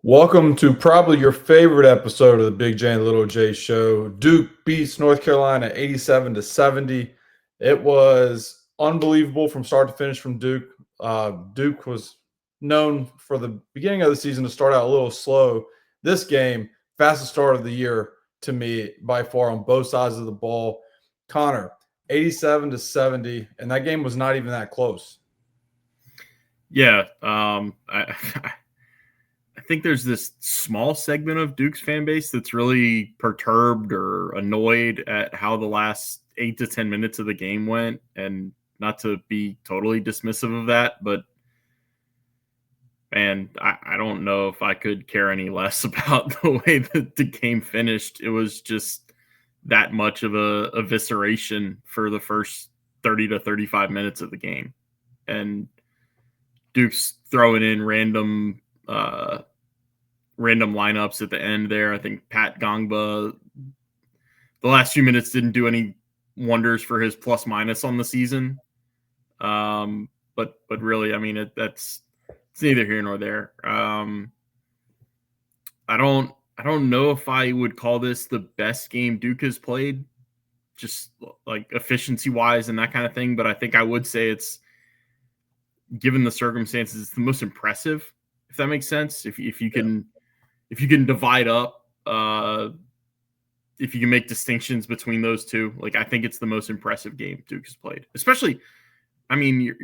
Welcome to probably your favorite episode of the Big J and Little J show. Duke beats North Carolina 87-70. It was unbelievable from start to finish from Duke. Duke was known for the beginning of the season to start out a little slow. This game, fastest start of the year to me by far on both sides of the ball. Connor, 87-70, and that game was not even that close. Yeah, I think there's this small segment of Duke's fan base that's really perturbed or annoyed at how the last 8 to 10 minutes of the game went, and not to be totally dismissive of that, but man, I don't know if I could care any less about the way that the game finished. It was just that much of a evisceration for the first 30 to 35 minutes of the game. And Duke's throwing in random lineups at the end there. I think Pat Gongba, the last few minutes didn't do any wonders for his plus minus on the season. But really, I mean, it's neither here nor there. I don't know if I would call this the best game Duke has played, just like efficiency wise and that kind of thing. But I think I would say it's, given the circumstances, it's the most impressive, if that makes sense. If you can divide up, if you can make distinctions between those two, like, I think it's the most impressive game Duke has played. Especially, I mean,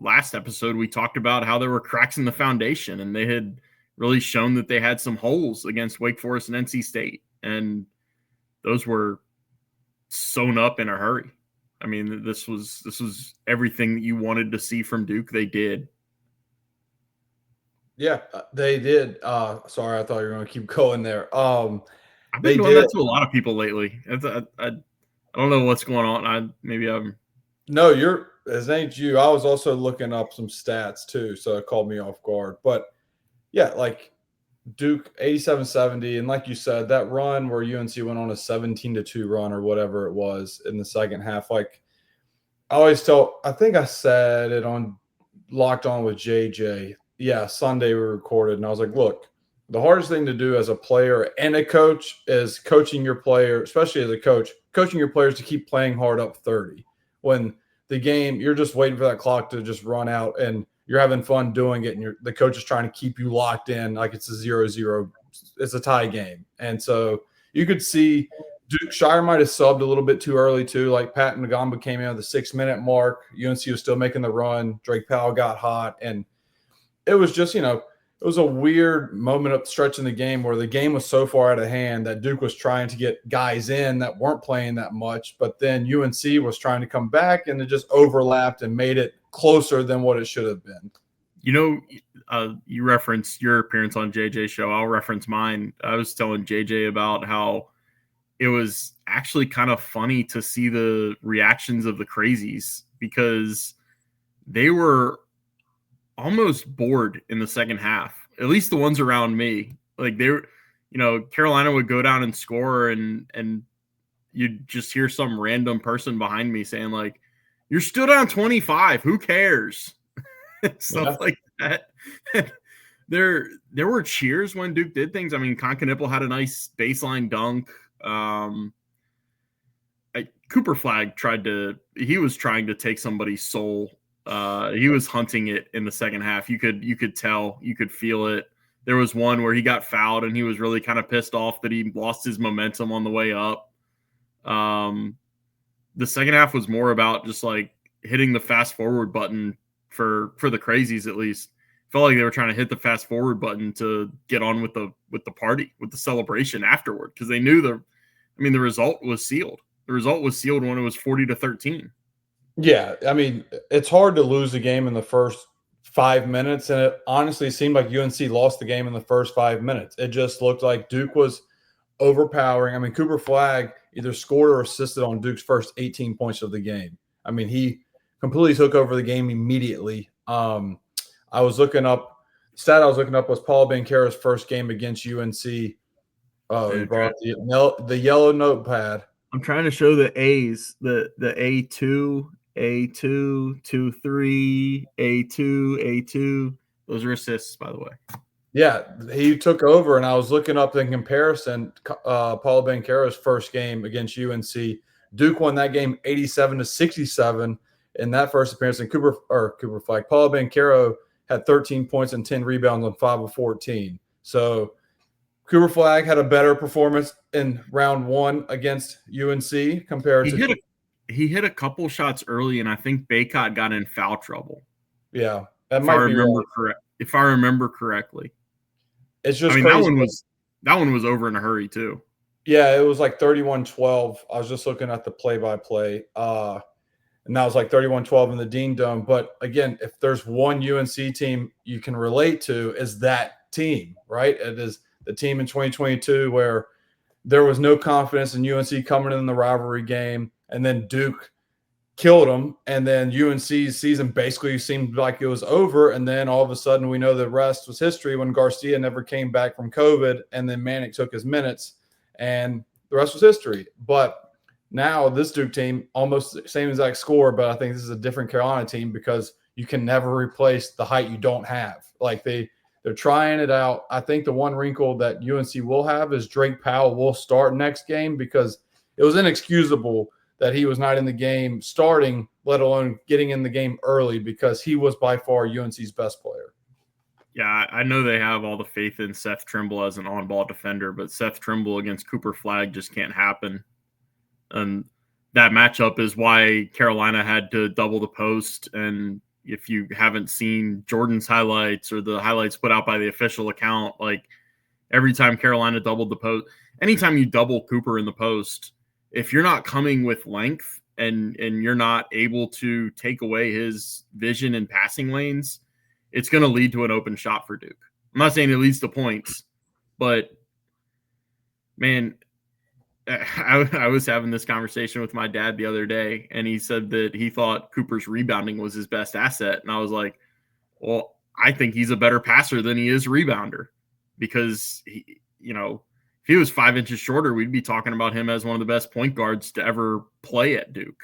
last episode we talked about how there were cracks in the foundation, and they had really shown that they had some holes against Wake Forest and NC State, and those were sewn up in a hurry. I mean, this was everything that you wanted to see from Duke. They did. Yeah, they did. Sorry, I thought you were going to keep going there. I've been doing that to a lot of people lately. I don't know what's going on. No, it ain't you. I was also looking up some stats too, so it called me off guard. But yeah, like Duke 87-70, and like you said, that run where UNC went on a 17-2 run or whatever it was in the second half. Like, I think I said it on Locked On with JJ. Yeah, Sunday we recorded, and I was like, look, the hardest thing to do as a player and a coach is coaching your player, especially as a coach, coaching your players to keep playing hard up 30. When the game, you're just waiting for that clock to just run out, and you're having fun doing it, and the coach is trying to keep you locked in like it's a 0-0. It's a tie game. And so you could see Duke Shire might have subbed a little bit too early too. Like Pat Ngamba came in at the 6-minute mark. UNC was still making the run. Drake Powell got hot, and it was just, it was a weird moment up stretch in the game where the game was so far out of hand that Duke was trying to get guys in that weren't playing that much, but then UNC was trying to come back, and it just overlapped and made it closer than what it should have been. You referenced your appearance on JJ's show. I'll reference mine. I was telling JJ about how it was actually kind of funny to see the reactions of the crazies, because they were almost bored in the second half, at least the ones around me. Like, they were, Carolina would go down and score, and you'd just hear some random person behind me saying, like, you're still down 25. Who cares? Stuff like that. There were cheers when Duke did things. I mean, Concanipple had a nice baseline dunk. Cooper Flagg he was trying to take somebody's soul. He was hunting it in the second half. You could tell, you could feel it. There was one where he got fouled, and he was really kind of pissed off that he lost his momentum on the way up. The second half was more about just like hitting the fast forward button for the crazies. At least felt like they were trying to hit the fast forward button to get on with the party, with the celebration afterward, because they knew the result was sealed. The result was sealed when it was 40-13. Yeah, I mean, it's hard to lose a game in the first 5 minutes, and it honestly seemed like UNC lost the game in the first 5 minutes. It just looked like Duke was overpowering. I mean, Cooper Flagg either scored or assisted on Duke's first 18 points of the game. I mean, he completely took over the game immediately. I was looking up was Paul Bancara's first game against UNC. Oh, he brought the yellow notepad. I'm trying to show the A's, the A2, A2, 2-3, A2, A2. Those are assists, by the way. Yeah, he took over, and I was looking up in comparison, Paulo Banchero's first game against UNC. Duke won that game 87-67 in that first appearance, and Cooper Flagg. Paulo Banchero had 13 points and 10 rebounds on 5 of 14. So Cooper Flagg had a better performance in round one against UNC compared He to hit he hit a couple shots early, and I think Baycott got in foul trouble. yeah, that If I might be remember right. correct. If I remember correctly. It's just I mean, crazy. that one was over in a hurry too. Yeah, it was like 31-12. I was just looking at the play-by-play. And that was like 31-12 in the Dean Dome. But again, if there's one UNC team you can relate to, is that team, right? It is the team in 2022 where there was no confidence in UNC coming in the rivalry game, and then Duke killed them, and then UNC's season basically seemed like it was over, and then all of a sudden we know the rest was history when Garcia never came back from COVID, and then Maliq took his minutes, and the rest was history. But now this Duke team, almost the same exact score, but I think this is a different Carolina team because you can never replace the height you don't have. Like they're trying it out. I think the one wrinkle that UNC will have is Drake Powell will start next game because it was inexcusable that he was not in the game starting, let alone getting in the game early, because he was by far UNC's best player. Yeah, I know they have all the faith in Seth Trimble as an on-ball defender, but Seth Trimble against Cooper Flagg just can't happen. And that matchup is why Carolina had to double the post. And if you haven't seen Jordan's highlights or the highlights put out by the official account, like every time Carolina doubled the post, anytime you double Cooper in the post, if you're not coming with length and you're not able to take away his vision in passing lanes, it's going to lead to an open shot for Duke. I'm not saying it leads to points, but man, I was having this conversation with my dad the other day, and he said that he thought Cooper's rebounding was his best asset. And I was like, well, I think he's a better passer than he is rebounder because if he was 5 inches shorter, we'd be talking about him as one of the best point guards to ever play at Duke.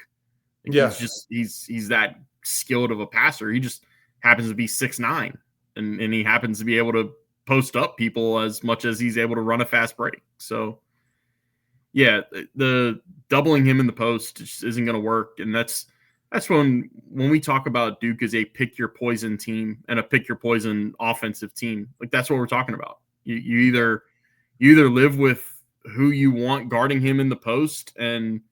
Yeah. He's that skilled of a passer. He just happens to be 6'9", and he happens to be able to post up people as much as he's able to run a fast break. So yeah, the doubling him in the post just isn't going to work. And that's when we talk about Duke as a pick your poison team and a pick your poison offensive team, like that's what we're talking about. You either live with who you want guarding him in the post, and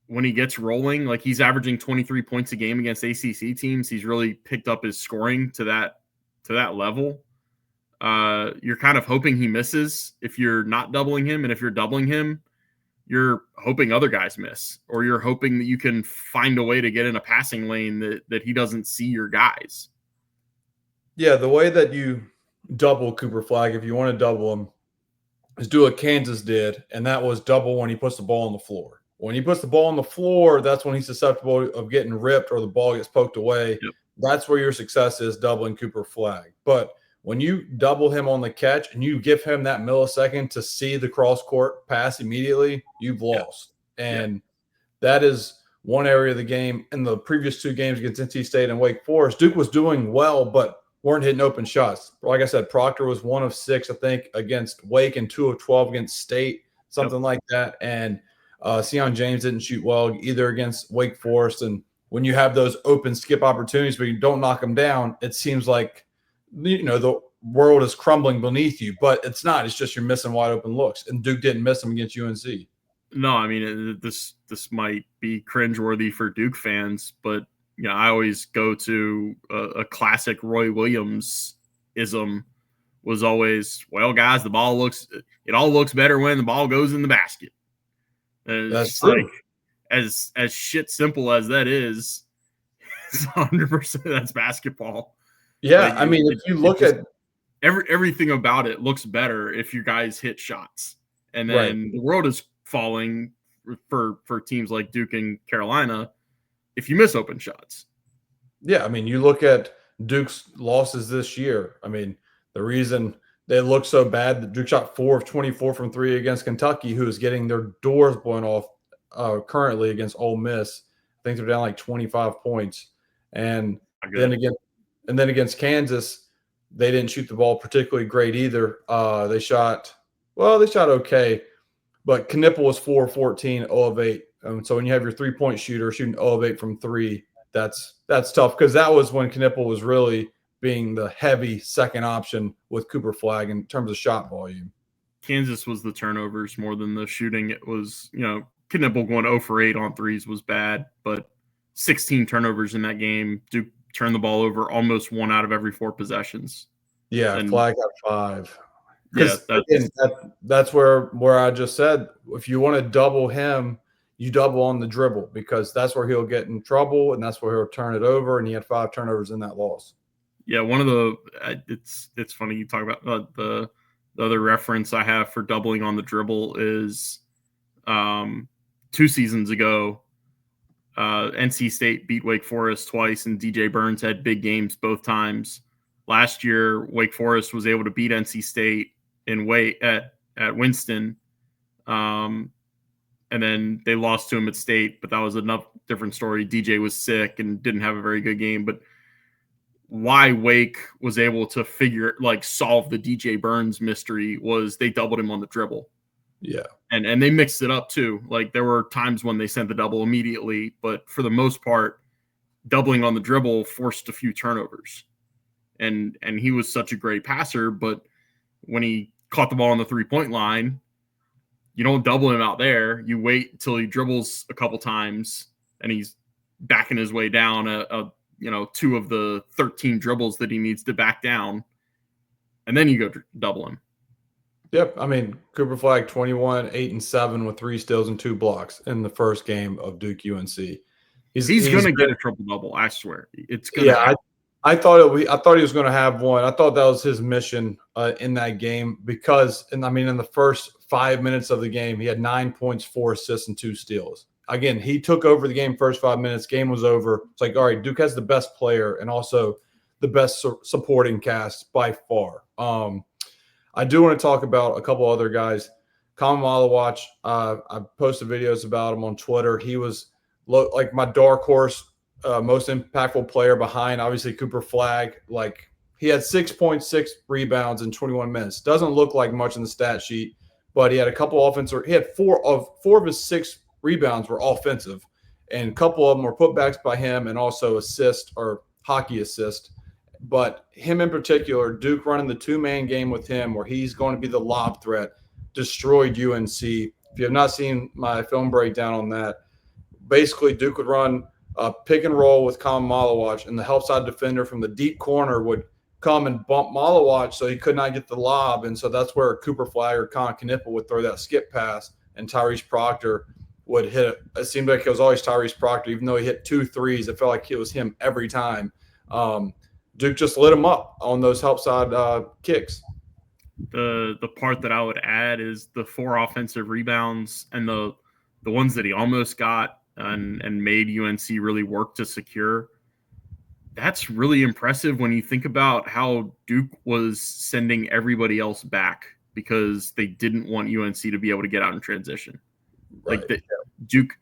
when he gets rolling, like he's averaging 23 points a game against ACC teams, he's really picked up his scoring to that level. You're kind of hoping he misses if you're not doubling him, and if you're doubling him, you're hoping other guys miss, or you're hoping that you can find a way to get in a passing lane that he doesn't see your guys. Yeah, the way that you double Cooper Flagg, if you want to double him, is do what Kansas did, and that was double when he puts the ball on the floor. When he puts the ball on the floor, that's when he's susceptible of getting ripped or the ball gets poked away. Yep. That's where your success is, doubling Cooper Flagg. But when you double him on the catch and you give him that millisecond to see the cross-court pass immediately, you've lost. Yep. And that is one area of the game. In the previous two games against NC State and Wake Forest, Duke was doing well, but weren't hitting open shots. Like I said, Proctor was 1 of 6, I think, against Wake, and 2 of 12 against State, something like that. And Sion James didn't shoot well either against Wake Forest. And when you have those open skip opportunities where you don't knock them down, it seems like the world is crumbling beneath you. But it's not. It's just you're missing wide open looks. And Duke didn't miss them against UNC. No, I mean, this might be cringeworthy for Duke fans, but I always go to a classic Roy Williams-ism was always, well, guys, it all looks better when the ball goes in the basket. That's true. Like, as shit simple as that is, it's 100% that's basketball. Yeah, like, I mean, if you look at everything about it looks better if you guys hit shots, and then the world is falling for teams like Duke and Carolina if you miss open shots. Yeah, I mean, you look at Duke's losses this year. I mean, the reason they look so bad, that Duke shot 4 of 24 from 3 against Kentucky, who is getting their doors blown off currently against Ole Miss. I think they're down like 25 points. And then against Kansas, they didn't shoot the ball particularly great either. They shot okay, but Knipple was 4-14, 0 of 8. So when you have your 3-point shooter shooting 0 of 8 from 3, that's tough, because that was when Knipple was really being the heavy second option with Cooper Flagg in terms of shot volume. Kansas was the turnovers more than the shooting. It was, Knipple going 0 for 8 on threes was bad, but 16 turnovers in that game. Duke turned the ball over almost 1 out of every 4 possessions. Yeah, and Flagg got 5. Yeah, that's where I just said, if you want to double him, you double on the dribble, because that's where he'll get in trouble and that's where he'll turn it over. And he had 5 turnovers in that loss. Yeah, one of the it's funny you talk about the other reference I have for doubling on the dribble is 2 seasons ago, NC State beat Wake Forest twice, and DJ Burns had big games both times. Last year, Wake Forest was able to beat NC State at Winston, and then they lost to him at State, but that was a different story. DJ was sick and didn't have a very good game, but why Wake was able to solve the DJ Burns mystery was they doubled him on the dribble. Yeah. And they mixed it up too. Like, there were times when they sent the double immediately, but for the most part, doubling on the dribble forced a few turnovers. And he was such a great passer, but when he caught the ball on the 3-point line, you don't double him out there. You wait until he dribbles a couple times and he's backing his way down 2 of the 13 dribbles that he needs to back down, and then you go double him. Yep. I mean, Cooper Flagg, 21, 8 and 7 with 3 steals and 2 blocks in the first game of Duke UNC. He's going to get a triple double. I swear, it's going to. Yeah, I thought he was going to have one. I thought that was his mission in that game, because, in the first 5 minutes of the game, he had 9 points, 4 assists, and 2 steals. Again, he took over the game first 5 minutes. Game was over. It's like, all right, Duke has the best player and also the best supporting cast by far. I do want to talk about a couple other guys. Maliq, I posted videos about him on Twitter. He was like my dark horse, most impactful player behind, obviously, Cooper Flagg. Like, he had 6.6 rebounds in 21 minutes. Doesn't look like much in the stat sheet, but he had a couple offensive. He had 4 of his 6 rebounds were offensive, and a couple of them were putbacks by him and also assist or hockey assist. But him in particular, Duke running the 2-man game with him, where he's going to be the lob threat, destroyed UNC. If you have not seen my film breakdown on that, basically Duke would run a pick and roll with Maliq, and the help side defender from the deep corner would come and bump Maliq so he could not get the lob. And so that's where Cooper Flagg or Knipple would throw that skip pass, and Tyrese Proctor would hit it. It seemed like it was always Tyrese Proctor, even though he hit 2 threes. It felt like it was him every time. Duke just lit him up on those help side kicks. The part that I would add is the 4 offensive rebounds and the ones that he almost got and made UNC really work to secure. That's really impressive when you think about how Duke was sending everybody else back because they didn't want UNC to be able to get out in transition. Right. Duke,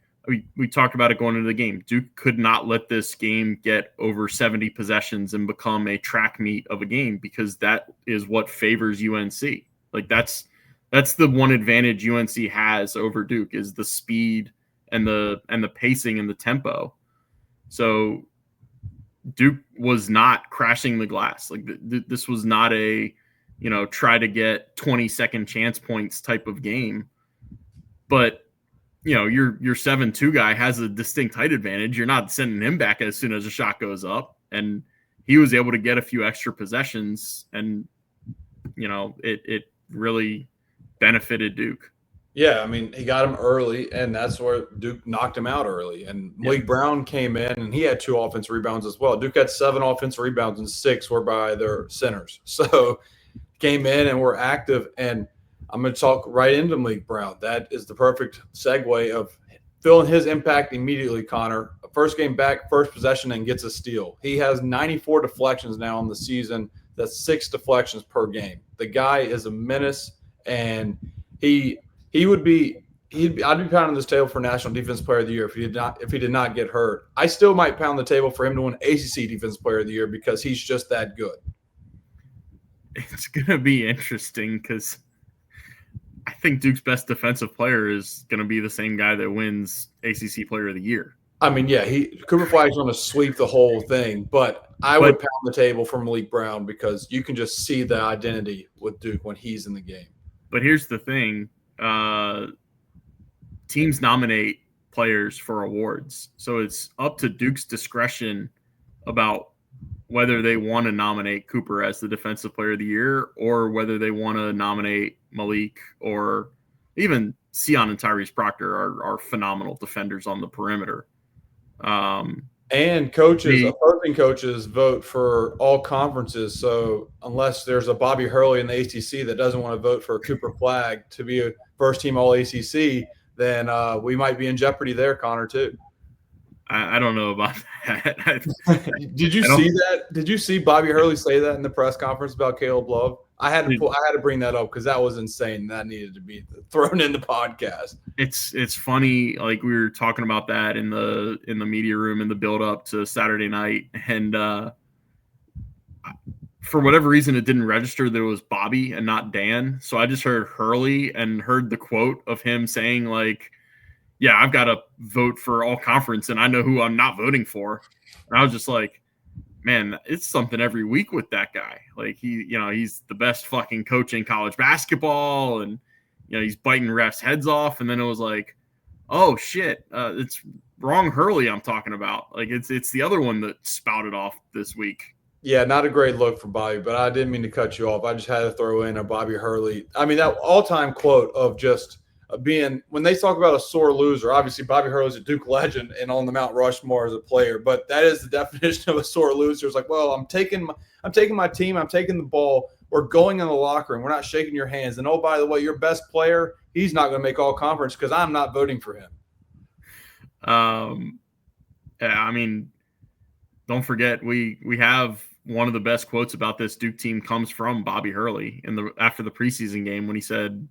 we talked about it going into the game. Duke could not let this game get over 70 possessions and become a track meet of a game, because that is what favors UNC. Like, that's the one advantage UNC has over Duke, is the speed and the pacing and the tempo. So Duke was not crashing the glass. Like, this was not a, try to get 20-second chance points type of game. But your 7-2 guy has a distinct height advantage. You're not sending him back as soon as a shot goes up. And he was able to get a few extra possessions, and, it really benefited Duke. Yeah, he got him early, and that's where Duke knocked him out early. And Maliq Brown came in, and he had 2 offensive rebounds as well. Duke had 7 offensive rebounds, and 6 were by their centers. So came in and were active, and I'm going to talk right into Maliq Brown. That is the perfect segue of feeling his impact immediately, Connor. First game back, first possession, and gets a steal. He has 94 deflections now in the season. That's 6 deflections per game. The guy is a menace, and I'd be pounding this table for National Defensive Player of the Year if he did not get hurt. I still might pound the table for him to win ACC Defensive Player of the Year, because he's just that good. it's going to be interesting because I think Duke's best defensive player is going to be the same guy that wins ACC Player of the Year. I mean, yeah, Cooper Flagg's going to sweep the whole thing, but I would pound the table for Maliq Brown because you can just see the identity with Duke when he's in the game. But here's the thing. Teams nominate players for awards. So it's up to Duke's discretion about whether they want to nominate Cooper as the Defensive Player of the Year or whether they want to nominate Maliq or even Sion and Tyrese Proctor are phenomenal defenders on the perimeter. And coaches, opposing coaches vote for all conferences. So unless there's a Bobby Hurley in the ACC that doesn't want to vote for Cooper Flagg to be a first-team All-ACC, then we might be in jeopardy there, Connor, too. I don't know about that. Did you see that? Did you see Bobby Hurley say that in the press conference about Caleb Love? I had to bring that up because that was insane. That needed to be thrown in the podcast. It's funny. Like we were talking about that in the media room in the build up to Saturday night, and for whatever reason, it didn't register that it was Bobby and not Dan. So I just heard Hurley and heard the quote of him saying like, "Yeah, I've got to vote for all conference, and I know who I'm not voting for." And I was just like, man, it's something every week with that guy. Like he's the best fucking coach in college basketball, and he's biting refs' heads off. And then it was like, oh shit, it's wrong Hurley I'm talking about. Like it's the other one that spouted off this week. Yeah, not a great look for Bobby, but I didn't mean to cut you off. I just had to throw in a Bobby Hurley. I mean, that all-time quote of just being when they talk about a sore loser, obviously Bobby Hurley's a Duke legend and on the Mount Rushmore as a player, but that is the definition of a sore loser. It's like, well, I'm taking my team, I'm taking the ball, we're going in the locker room, we're not shaking your hands, and oh, by the way, your best player, he's not going to make all conference because I'm not voting for him. Yeah, I mean, don't forget we have one of the best quotes about this Duke team comes from Bobby Hurley after the preseason game when he said,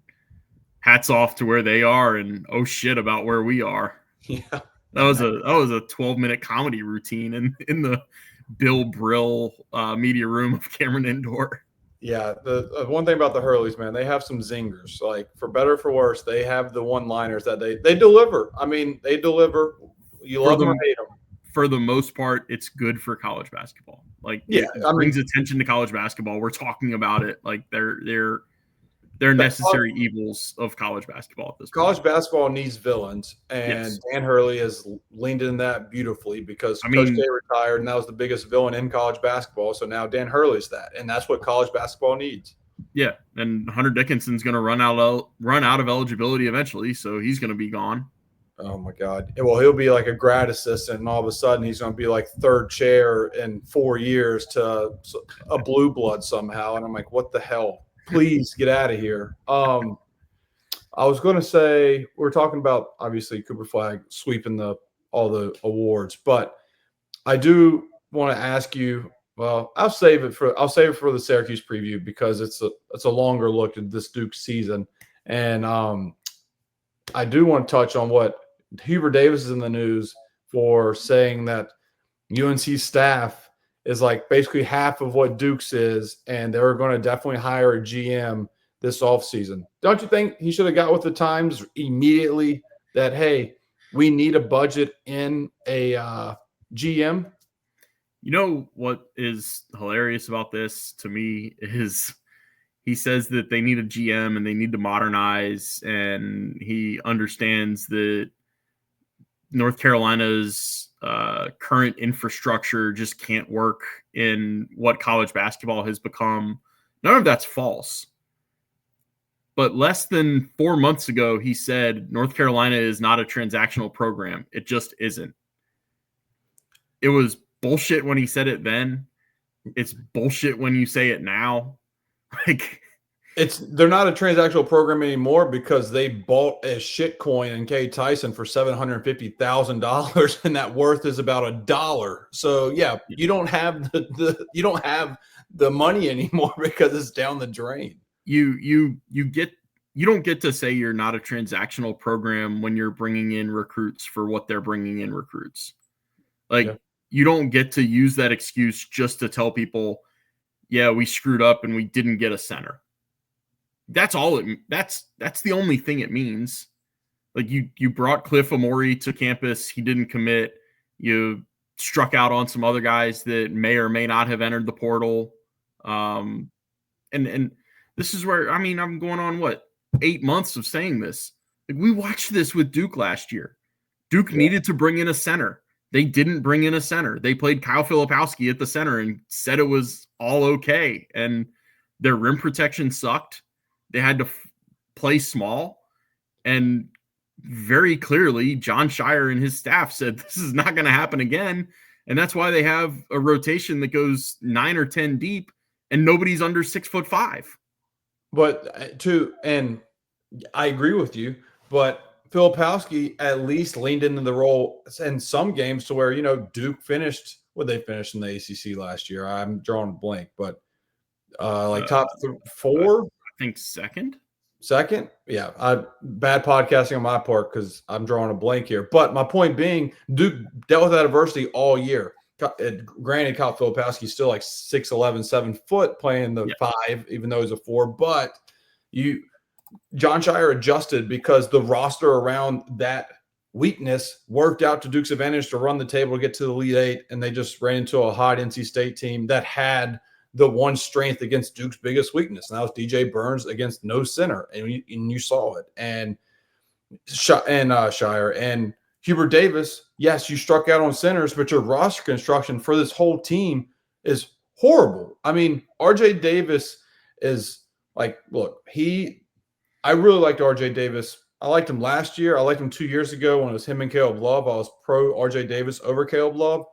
"Hats off to where they are, and oh shit about where we are." Yeah, that was a 12-minute comedy routine in the Bill Brill media room of Cameron Indoor. Yeah, the one thing about the Hurleys, man, they have some zingers. Like for better or for worse, they have the one-liners that they deliver. I mean, they deliver. You love them or hate them. For the most part, it's good for college basketball. Like, yeah, it brings attention to college basketball. We're talking about it. Like they're necessary evils of college basketball at this point. College basketball needs villains, and Dan Hurley has leaned in that beautifully because Coach K retired, and that was the biggest villain in college basketball. So now Dan Hurley's that, and that's what college basketball needs. Yeah, and Hunter Dickinson's going to run out of eligibility eventually, so he's going to be gone. Oh my God! Well, he'll be like a grad assistant, and all of a sudden he's going to be like third chair in 4 years to a blue blood somehow. And I'm like, what the hell? Please get out of here. I was going to say we're talking about obviously Cooper Flagg sweeping all the awards, but I do want to ask you. Well, I'll save it for the Syracuse preview because it's a longer look at this Duke season, and I do want to touch on what Hubert Davis is in the news for saying that UNC staff is like basically half of what Duke's is, and they're going to definitely hire a GM this offseason. Don't you think he should have got with the times immediately that, hey, we need a budget in a GM? You know what is hilarious about this to me is he says that they need a GM and they need to modernize, and he understands that North Carolina's current infrastructure just can't work in what college basketball has become. None of that's false. But less than 4 months ago, he said North Carolina is not a transactional program. It just isn't. It was bullshit when he said it then. It's bullshit when you say it now. Like, they're not a transactional program anymore because they bought a shit coin in K Tyson for $750,000, and that worth is about $1. So yeah, you don't have the money anymore because it's down the drain. You don't get to say you're not a transactional program when you're bringing in recruits for what they're bringing in recruits. Like, you don't get to use that excuse just to tell people, yeah, we screwed up and we didn't get a center. That's all that's the only thing it means. Like you brought Cliff Amore to campus, he didn't commit. You struck out on some other guys that may or may not have entered the portal. And this is where, I mean, I'm going on 8 months of saying this. Like, we watched this with Duke last year. Duke needed to bring in a center. They didn't bring in a center. They played Kyle Filipowski at the center and said it was all okay. And their rim protection sucked. They had to play small. And very clearly, John Shire and his staff said this is not going to happen again. And that's why they have a rotation that goes 9 or 10 deep and nobody's under 6'5". But and I agree with you, but Filipowski at least leaned into the role in some games to where, Duke finished what they finished in the ACC last year. I'm drawing a blank, but top 4. I think second. Yeah. Bad podcasting on my part because I'm drawing a blank here. But my point being, Duke dealt with that adversity all year. Granted, Kyle Filipowski's still like 6'11", 7 foot playing the 5, even though he's a 4. But John Shire adjusted because the roster around that weakness worked out to Duke's advantage to run the table to get to the Elite 8, and they just ran into a hot NC State team that had the one strength against Duke's biggest weakness, and that was DJ Burns against no center, and you saw it. And Shire and Hubert Davis, yes, you struck out on centers, but your roster construction for this whole team is horrible. I mean, RJ Davis is like, look, I really liked RJ Davis. I liked him last year. I liked him 2 years ago when it was him and Caleb Love. I was pro RJ Davis over Caleb Love.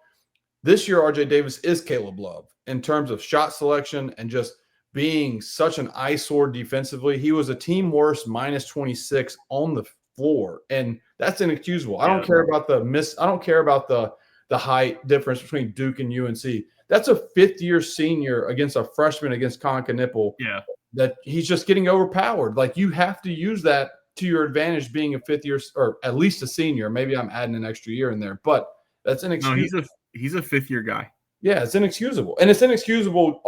This year, RJ Davis is Caleb Love in terms of shot selection and just being such an eyesore defensively. He was a team worst -26 on the floor, and that's inexcusable. I don't care about I don't care about the height difference between Duke and UNC. That's a fifth-year senior against a freshman against Conca Nipple. Yeah, that he's just getting overpowered. Like, you have to use that to your advantage being a fifth year or at least a senior. Maybe I'm adding an extra year in there, but that's inexcusable. No, he's a fifth-year guy. Yeah, it's inexcusable. And it's inexcusable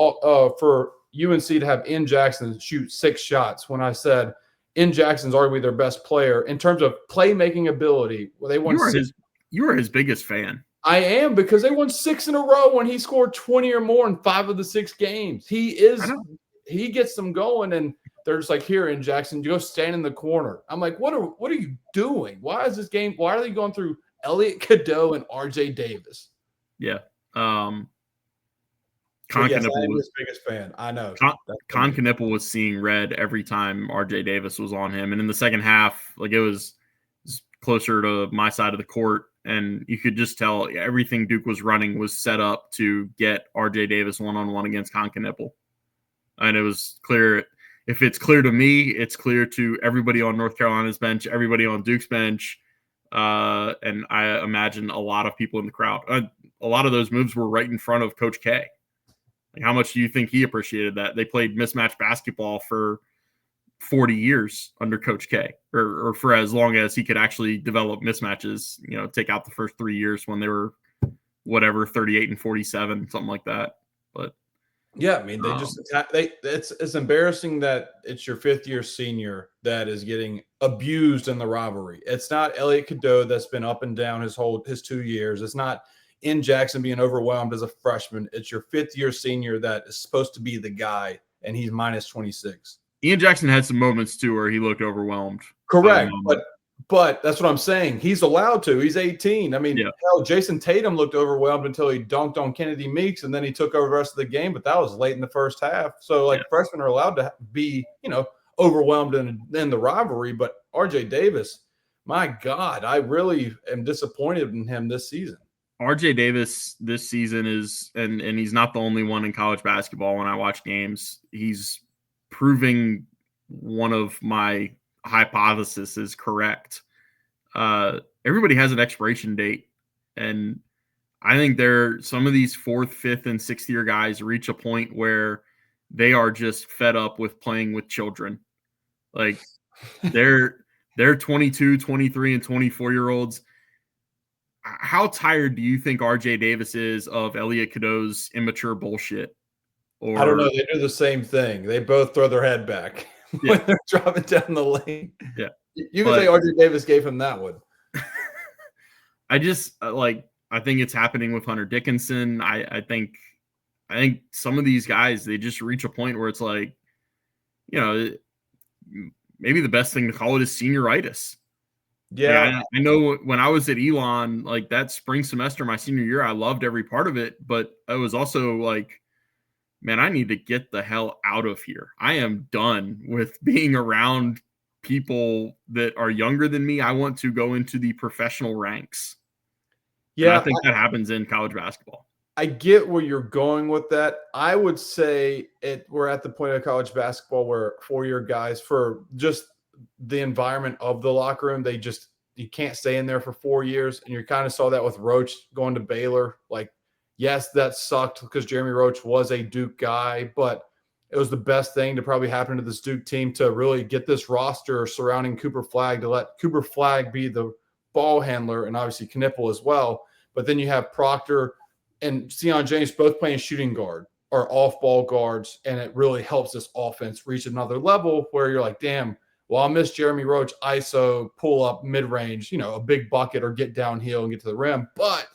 for UNC to have N. Jackson shoot 6 shots when I said N. Jackson's arguably their best player in terms of playmaking ability. Well, they won you were his biggest fan. I am, because they won 6 in a row when he scored 20 or more in 5 of the 6 games. He gets them going, and they're just like, here, N. Jackson, you go stand in the corner. I'm like, what are you doing? Why is this game? Why are they going through Elliot Cadeau and RJ Davis? Yeah. Yes, I am his biggest fan. I know. Conca Nipple was seeing red every time RJ Davis was on him. And in the second half, like, it was closer to my side of the court, and you could just tell everything Duke was running was set up to get RJ Davis one-on-one against Conca Nipple. And it was clear. If it's clear to me, it's clear to everybody on North Carolina's bench, everybody on Duke's bench, and I imagine a lot of people in the crowd. A lot of those moves were right in front of Coach K. Like, how much do you think he appreciated that? They played mismatched basketball for 40 years under Coach K, or for as long as he could actually develop mismatches, take out the first 3 years when they were 38 and 47, something like that. But yeah, I mean, it's embarrassing that it's your 5th-year senior that is getting abused in the rivalry. It's not Elliot Cadeau that's been up and down his 2 years. It's not N. Jackson being overwhelmed as a freshman. It's your 5th-year senior that is supposed to be the guy, and he's -26. Ian Jackson had some moments too where he looked overwhelmed. Correct, but that's what I'm saying. He's allowed to. He's 18. I mean, hell, Jason Tatum looked overwhelmed until he dunked on Kennedy Meeks, and then he took over the rest of the game. But that was late in the first half. So, freshmen are allowed to be, overwhelmed in the rivalry. But RJ Davis, my God, I really am disappointed in him this season. RJ Davis this season is, and he's not the only one in college basketball. When I watch games, he's proving one of my hypothesis is correct. Everybody has an expiration date, and I think some of these 4th, 5th, and 6th year guys reach a point where they are just fed up with playing with children. Like, they're 22, 23, and 24-year-olds. How tired do you think RJ Davis is of Elliot Cadeau's immature bullshit? Or I don't know. They do the same thing. They both throw their head back when they're driving down the lane. Yeah. You can say RJ Davis gave him that one. I just I think it's happening with Hunter Dickinson. I think some of these guys, they just reach a point where it's like, maybe the best thing to call it is senioritis. Yeah. I know when I was at Elon, like that spring semester, my senior year, I loved every part of it, but I was also like, man, I need to get the hell out of here. I am done with being around people that are younger than me. I want to go into the professional ranks. Yeah. And I think that happens in college basketball. I get where you're going with that. I would say we're at the point of college basketball where 4-year guys, for just the environment of the locker room, you can't stay in there for 4 years. And you kind of saw that with Roach going to Baylor. Like, yes, that sucked because Jeremy Roach was a Duke guy, but it was the best thing to probably happen to this Duke team to really get this roster surrounding Cooper Flagg, to let Cooper Flagg be the ball handler, and obviously Knipple as well. But then you have Proctor and Seion James both playing shooting guard or off-ball guards, and it really helps this offense reach another level where you're like, damn, well, I'll miss Jeremy Roach, ISO, pull up mid-range, a big bucket or get downhill and get to the rim. But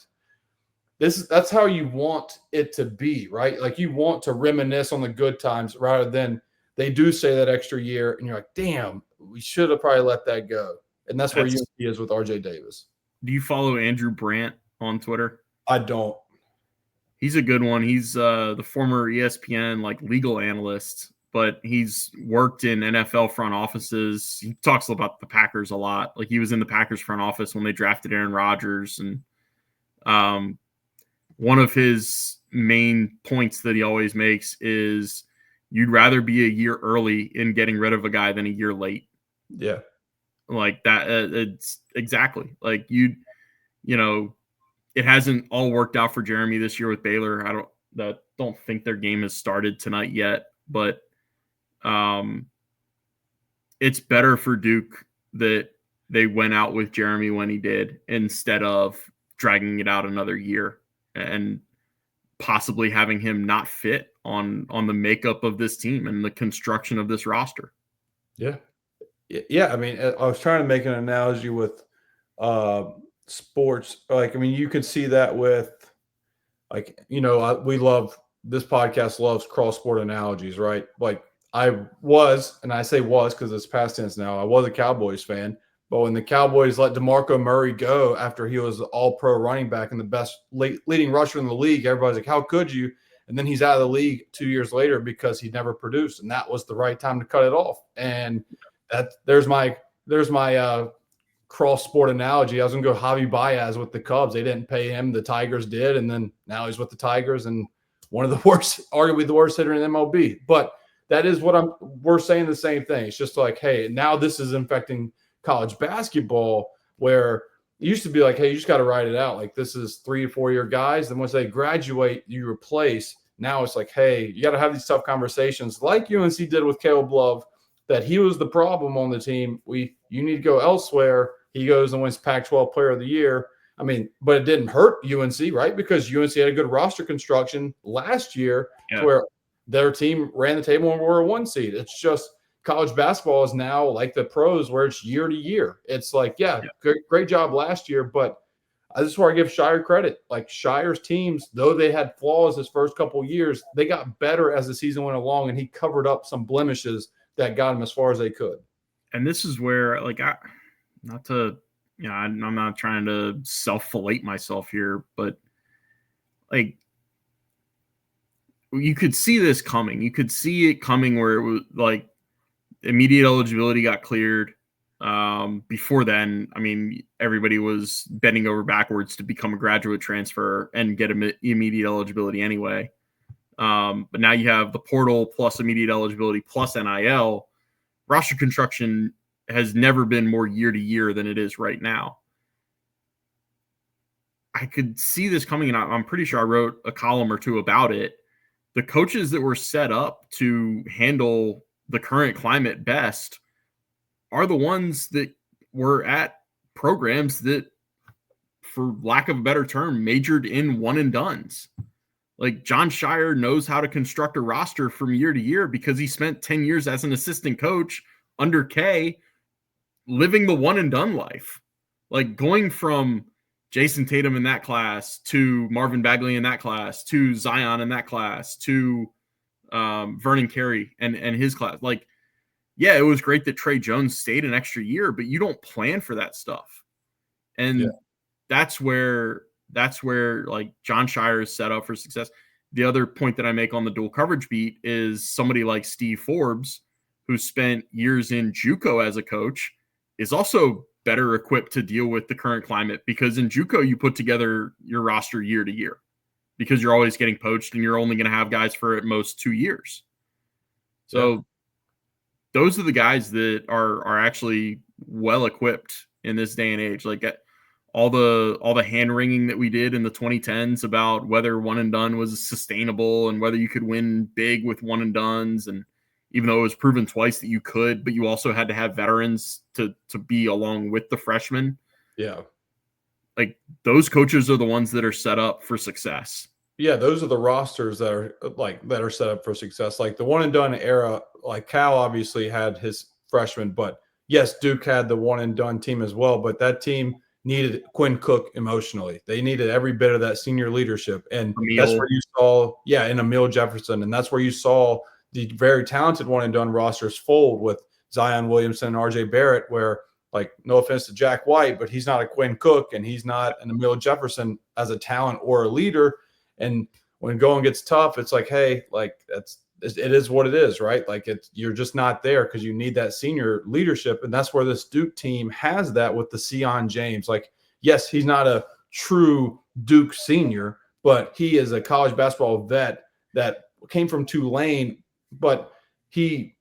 that's how you want it to be, right? Like, you want to reminisce on the good times rather than they do say that extra year, and you're like, damn, we should have probably let that go. And that's where UNC is with RJ Davis. Do you follow Andrew Brandt on Twitter? I don't. He's a good one. He's the former ESPN legal analyst, but he's worked in NFL front offices. He talks about the Packers a lot. Like, he was in the Packers front office when they drafted Aaron Rodgers. And one of his main points that he always makes is you'd rather be a year early in getting rid of a guy than a year late. Yeah. Like that. It's exactly like it hasn't all worked out for Jeremy this year with Baylor. I don't think their game has started tonight yet, but it's better for Duke that they went out with Jeremy when he did, instead of dragging it out another year and possibly having him not fit on the makeup of this team and the construction of this roster. Yeah. Yeah. I mean, I was trying to make an analogy with sports. You can see that with we love, this podcast loves cross sport analogies, right? Like, I was, and I say was because it's past tense now, I was a Cowboys fan, but when the Cowboys let DeMarco Murray go after he was all-pro running back and the best leading rusher in the league, everybody's like, how could you? And then he's out of the league 2 years later because he never produced, and that was the right time to cut it off. And there's my cross sport analogy. I was gonna go Javi Baez with the Cubs. They didn't pay him, the Tigers did, and then now he's with the Tigers and one of the worst, arguably the worst hitter in MLB. But that is what we're saying the same thing. It's just like, hey, now this is infecting college basketball, where it used to be like, hey, you just got to ride it out. Like, this is 3 to 4 year guys. Then once they graduate, you replace. Now it's like, hey, you got to have these tough conversations like UNC did with Caleb Love, that he was the problem on the team. You need to go elsewhere. He goes and wins Pac-12 Player of the Year. I mean, but it didn't hurt UNC, right? Because UNC had a good roster construction last year, where their team ran the table and were a 1 seed. It's just college basketball is now like the pros, where it's year to year. It's like, great job last year, but this is where I give Shire credit. Like, Shire's teams, though they had flaws his first couple of years, they got better as the season went along, and he covered up some blemishes that got him as far as they could. And this is where, I'm not trying to self-fillet myself here, but you could see this coming. You could see it coming where it was like immediate eligibility got cleared. Before then, I mean, everybody was bending over backwards to become a graduate transfer and get immediate eligibility anyway. But now you have the portal plus immediate eligibility plus NIL. Roster construction has never been more year to year than it is right now. I could see this coming, and I'm pretty sure I wrote a column or two about it. The coaches that were set up to handle the current climate best are the ones that were at programs that, for lack of a better term, majored in one and dones. Like John Shire knows how to construct a roster from year to year because he spent 10 years as an assistant coach under K, living the one and done life. Like going from Jason Tatum in that class to Marvin Bagley in that class to Zion in that class to Vernon Carey and his class. Like, yeah, it was great that Trey Jones stayed an extra year, but you don't plan for that stuff. And that's where like John Shire is set up for success. The other point that I make on the dual coverage beat is somebody like Steve Forbes, who spent years in JUCO as a coach, is also better equipped to deal with the current climate, because in JUCO you put together your roster year to year because you're always getting poached and you're only going to have guys for at most 2 years. So those are the guys that are actually well equipped in this day and age. Like all the hand wringing that we did in the 2010s about whether one and done was sustainable and whether you could win big with one and dones, and even though it was proven twice that you could, but you also had to have veterans to be along with the freshmen. Yeah. Like those coaches are the ones that are set up for success. Yeah, those are the rosters that are set up for success. Like the one and done era, like Cal obviously had his freshmen, but yes, Duke had the one and done team as well. But that team needed Quinn Cook emotionally. They needed every bit of that senior leadership, and that's where you saw, and Emil Jefferson, and that's where you saw the very talented one and done rosters fold with Zion Williamson and RJ Barrett, where, like, no offense to Jack White, but he's not a Quinn Cook and he's not an Emil Jefferson as a talent or a leader. And when going gets tough, it's like, hey, like it is what it is, right? Like you're just not there because you need that senior leadership. And that's where this Duke team has that with the Sion James. Like, yes, he's not a true Duke senior, but he is a college basketball vet that came from Tulane, but he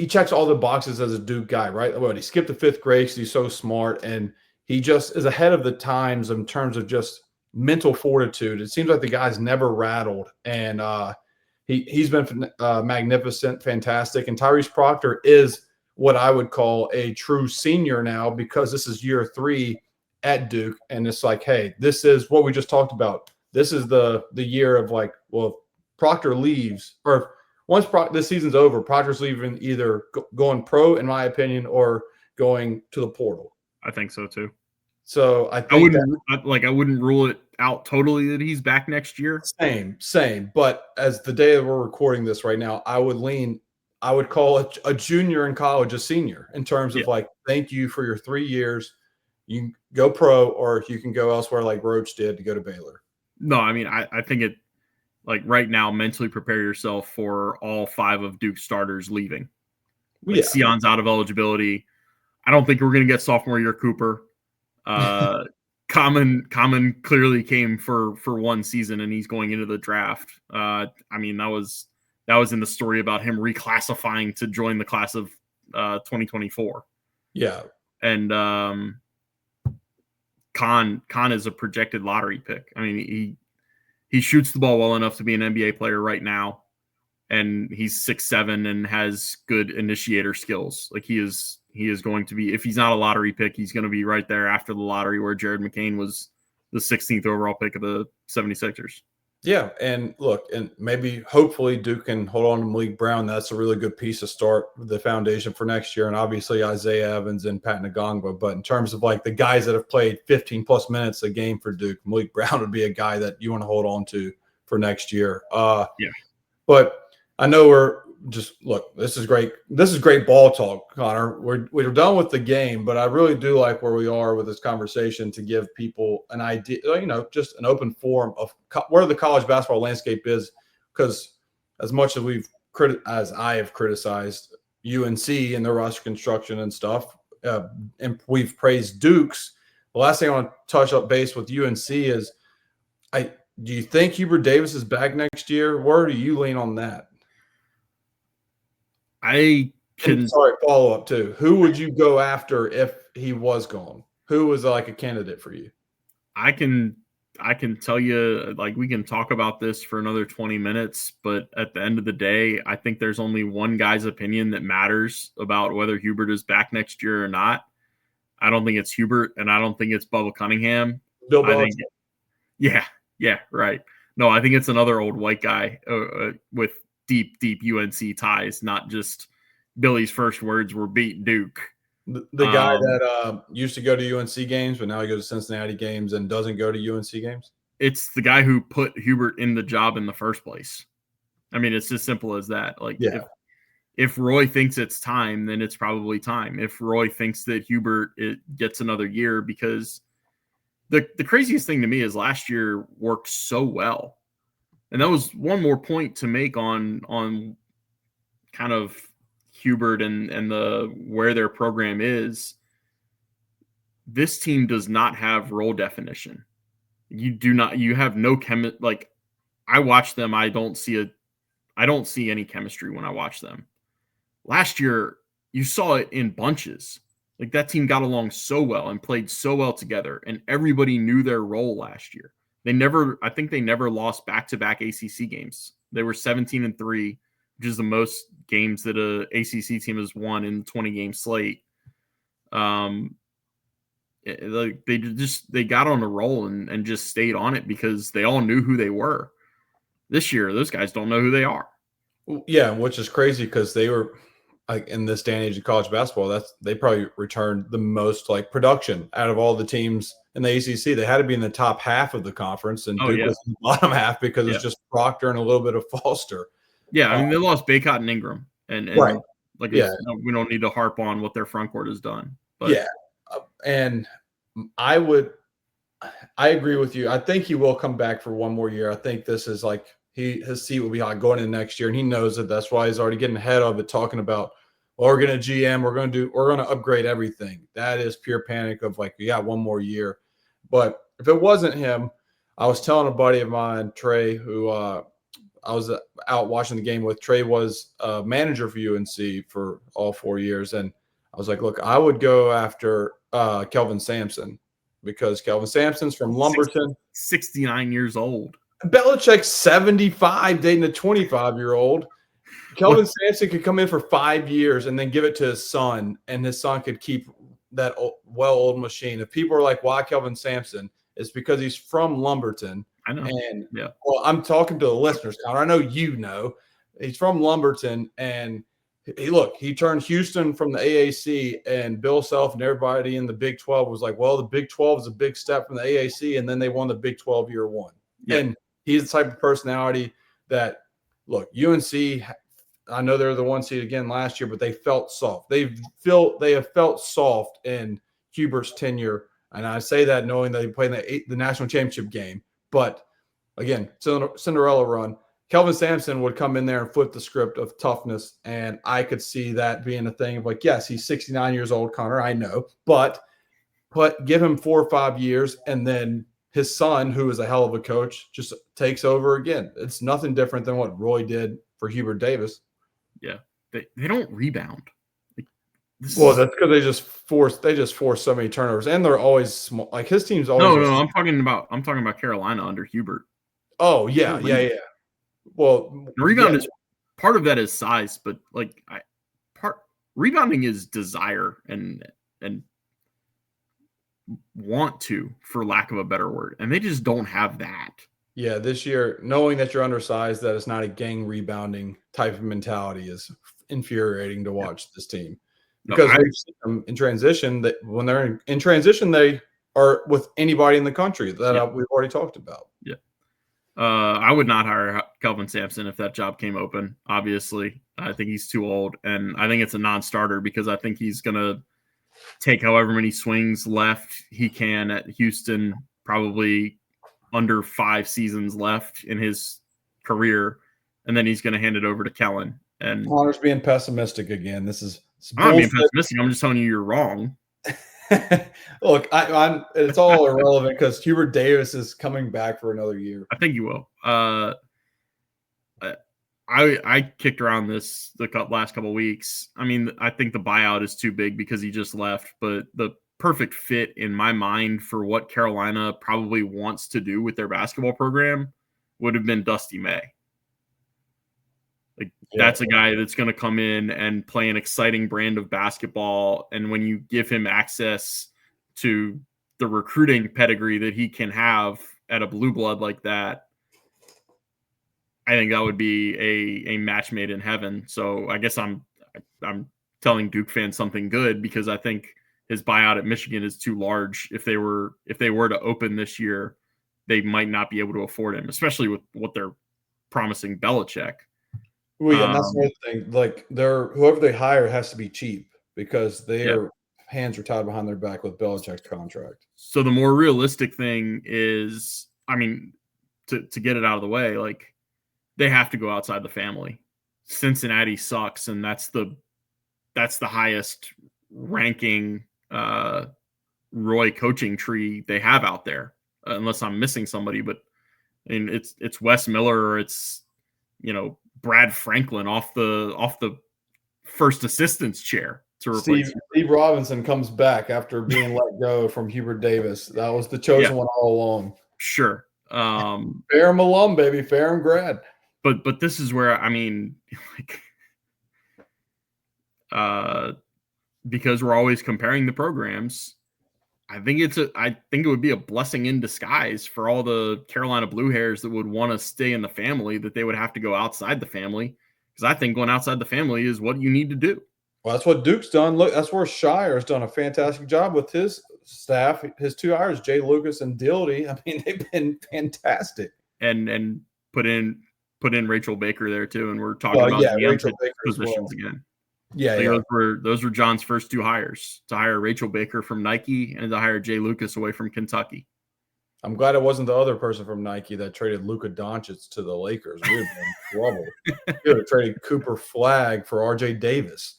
checks all the boxes as a Duke guy, right? Well, he skipped the 5th grade because he's so smart, and he just is ahead of the times in terms of just mental fortitude. It seems like the guy's never rattled, and he's been magnificent, fantastic. And Tyrese Proctor is what I would call a true senior now, because this is year 3 at Duke, and it's like, hey, this is what we just talked about. This is the year of, like, well, Proctor leaves, or once this season's over, Proctor's leaving, either going pro, in my opinion, or going to the portal. I think so too. So I think I wouldn't rule it out totally that he's back next year. Same. But as the day that we're recording this right now, I would call a junior in college a senior in terms of like, thank you for your 3 years. You can go pro, or you can go elsewhere like Roach did to go to Baylor. No, I mean, I think it, like, right now, mentally prepare yourself for all 5 of Duke's starters leaving. Like, Sion's out of eligibility. I don't think we're going to get sophomore year Cooper. Common clearly came for 1 season, and he's going into the draft. I mean, that was in the story about him reclassifying to join the class of 2024. Yeah. And Khan is a projected lottery pick. I mean, he shoots the ball well enough to be an NBA player right now, and he's 6'7" and has good initiator skills. Like, he is going to be, if he's not a lottery pick, he's going to be right there after the lottery where Jared McCain was the 16th overall pick of the 76ers. Yeah, and look, and maybe hopefully Duke can hold on to Maliq Brown. That's a really good piece to start the foundation for next year, and obviously Isaiah Evans and Pat Ngongba. But in terms of, like, the guys that have played 15-plus minutes a game for Duke, Maliq Brown would be a guy that you want to hold on to for next year. But I know this is great. This is great ball talk, Connor. We're done with the game, but I really do like where we are with this conversation to give people an idea, just an open forum of where the college basketball landscape is. Because as much as I have criticized UNC and their roster construction and stuff, and we've praised Duke's, the last thing I want to touch up base with UNC is, do you think Hubert Davis is back next year? Where do you lean on that? Follow up too. Who would you go after if he was gone? Who was like a candidate for you? I can tell you, like, we can talk about this for another 20 minutes, but at the end of the day, I think there's only one guy's opinion that matters about whether Hubert is back next year or not. I don't think it's Hubert, and I don't think it's Bubba Cunningham. Bill Belichick. Yeah, right. No, I think it's another old white guy with deep UNC ties, not just Billy's first words were beat Duke. The guy that used to go to UNC games, but now he goes to Cincinnati games and doesn't go to UNC games? It's the guy who put Hubert in the job in the first place. I mean, it's as simple as that. Like, if Roy thinks it's time, then it's probably time. If Roy thinks that Hubert gets another year, because the craziest thing to me is last year worked so well. And that was one more point to make on kind of Hubert and the where their program is. This team does not have role definition. You have no like, I watch them, I don't see any chemistry when I watch them. Last year, you saw it in bunches. Like, that team got along so well and played so well together, and everybody knew their role last year. I think they never lost back-to-back ACC games. They were 17-3, which is the most games that a ACC team has won in 20-game slate. They got on a roll and just stayed on it because they all knew who they were. This year, those guys don't know who they are. Yeah, which is crazy because they were, like, in this day and age of college basketball, they probably returned the most, like, production out of all the teams in the ACC. They had to be in the top half of the conference, and Duke was in the bottom half because it's just Proctor and a little bit of Foster. Yeah, I mean, they lost Baycott and Ingram, and right. Like, we don't need to harp on what their front court has done. But and I agree with you. I think he will come back for one more year. I think this is like his seat will be hot going into next year, and he knows that. That's why he's already getting ahead of it, talking about, well, we're going to GM, we're going to upgrade everything. That is pure panic of, like, one more year. But if it wasn't him, I was telling a buddy of mine, Trey, who I was out watching the game with. Trey was a manager for UNC for all 4 years, and I was like, look, I would go after Kelvin Sampson, because Kelvin Sampson's from Lumberton. 69 years old. Belichick's 75, dating a 25-year-old. Kelvin Sampson could come in for 5 years and then give it to his son, and his son could keep that well-oiled machine. If people are like, why Kelvin Sampson? It's because he's from Lumberton. I know. And, well, I'm talking to the listeners, Connor. I know you know. He's from Lumberton, and he turned Houston from the AAC, and Bill Self and everybody in the Big 12 was like, well, the Big 12 is a big step from the AAC, and then they won the Big 12 year one. Yeah. And he's the type of personality that, look, UNC, I know they're the 1 seed again last year, but they felt soft. They have felt soft in Hubert's tenure, and I say that knowing that he played in the national championship game. But again, Cinderella run. Kelvin Sampson would come in there and flip the script of toughness, and I could see that being a thing of, like, yes, he's 69 years old, Connor, I know, but give him 4 or 5 years, and then his son, who is a hell of a coach, just takes over again. It's nothing different than what Roy did for Hubert Davis. Yeah, they don't rebound. That's because they just force so many turnovers, and they're always small. Like, his team's always no. I'm talking about Carolina under Hubert. Oh yeah. Well, rebound is part of that is size, but like rebounding is desire and want to, for lack of a better word, and they just don't have that. Yeah, this year, knowing that you're undersized, that it's not a gang rebounding type of mentality is infuriating to watch this team. Because we've seen them in transition, that when they're in transition, they are with anybody in the country that we've already talked about. Yeah. I would not hire Kelvin Sampson if that job came open. Obviously, I think he's too old, and I think it's a non-starter because I think he's going to take however many swings left he can at Houston, probably under 5 seasons left in his career, and then he's going to hand it over to Kellen. And Connor's being pessimistic again. I'm not being pessimistic. I'm just telling you you're wrong. Look, it's all irrelevant because Hubert Davis is coming back for another year. I think you will. I kicked around the last couple of weeks. I mean, I think the buyout is too big because he just left, but the perfect fit in my mind for what Carolina probably wants to do with their basketball program would have been Dusty May. Like, that's a guy that's going to come in and play an exciting brand of basketball. And when you give him access to the recruiting pedigree that he can have at a blue blood like that, I think that would be a match made in heaven. So I guess I'm telling Duke fans something good, because I think his buyout at Michigan is too large. If they were to open this year, they might not be able to afford him, especially with what they're promising Belichick. Well, yeah, and that's another thing. Like, whoever they hire has to be cheap, because their hands are tied behind their back with Belichick's contract. So the more realistic thing is, I mean, to get it out of the way, like, they have to go outside the family. Cincinnati sucks, and that's the highest ranking Roy coaching tree they have out there, unless I'm missing somebody. But I mean, it's Wes Miller, or it's, you know, Brad Franklin off the first assistant's chair to replace Steve Robinson comes back after being let go from Hubert Davis. That was the chosen one all along. Sure. Ferrum alum, baby. Ferrum grad. But this is where, I mean, like, because we're always comparing the programs, I think it would be a blessing in disguise for all the Carolina Blue Hairs that would want to stay in the family, that they would have to go outside the family, because I think going outside the family is what you need to do. Well, that's what Duke's done. Look, that's where Shire has done a fantastic job with his staff. His 2 hires, Jay Lucas and Dildy. I mean, they've been fantastic. And put in Rachel Baker there too, and we're talking about the positions again. Yeah, like those were John's first 2 hires, to hire Rachel Baker from Nike and to hire Jay Lucas away from Kentucky. I'm glad it wasn't the other person from Nike that traded Luka Doncic to the Lakers. We would have been in trouble. We would have traded Cooper Flagg for RJ Davis.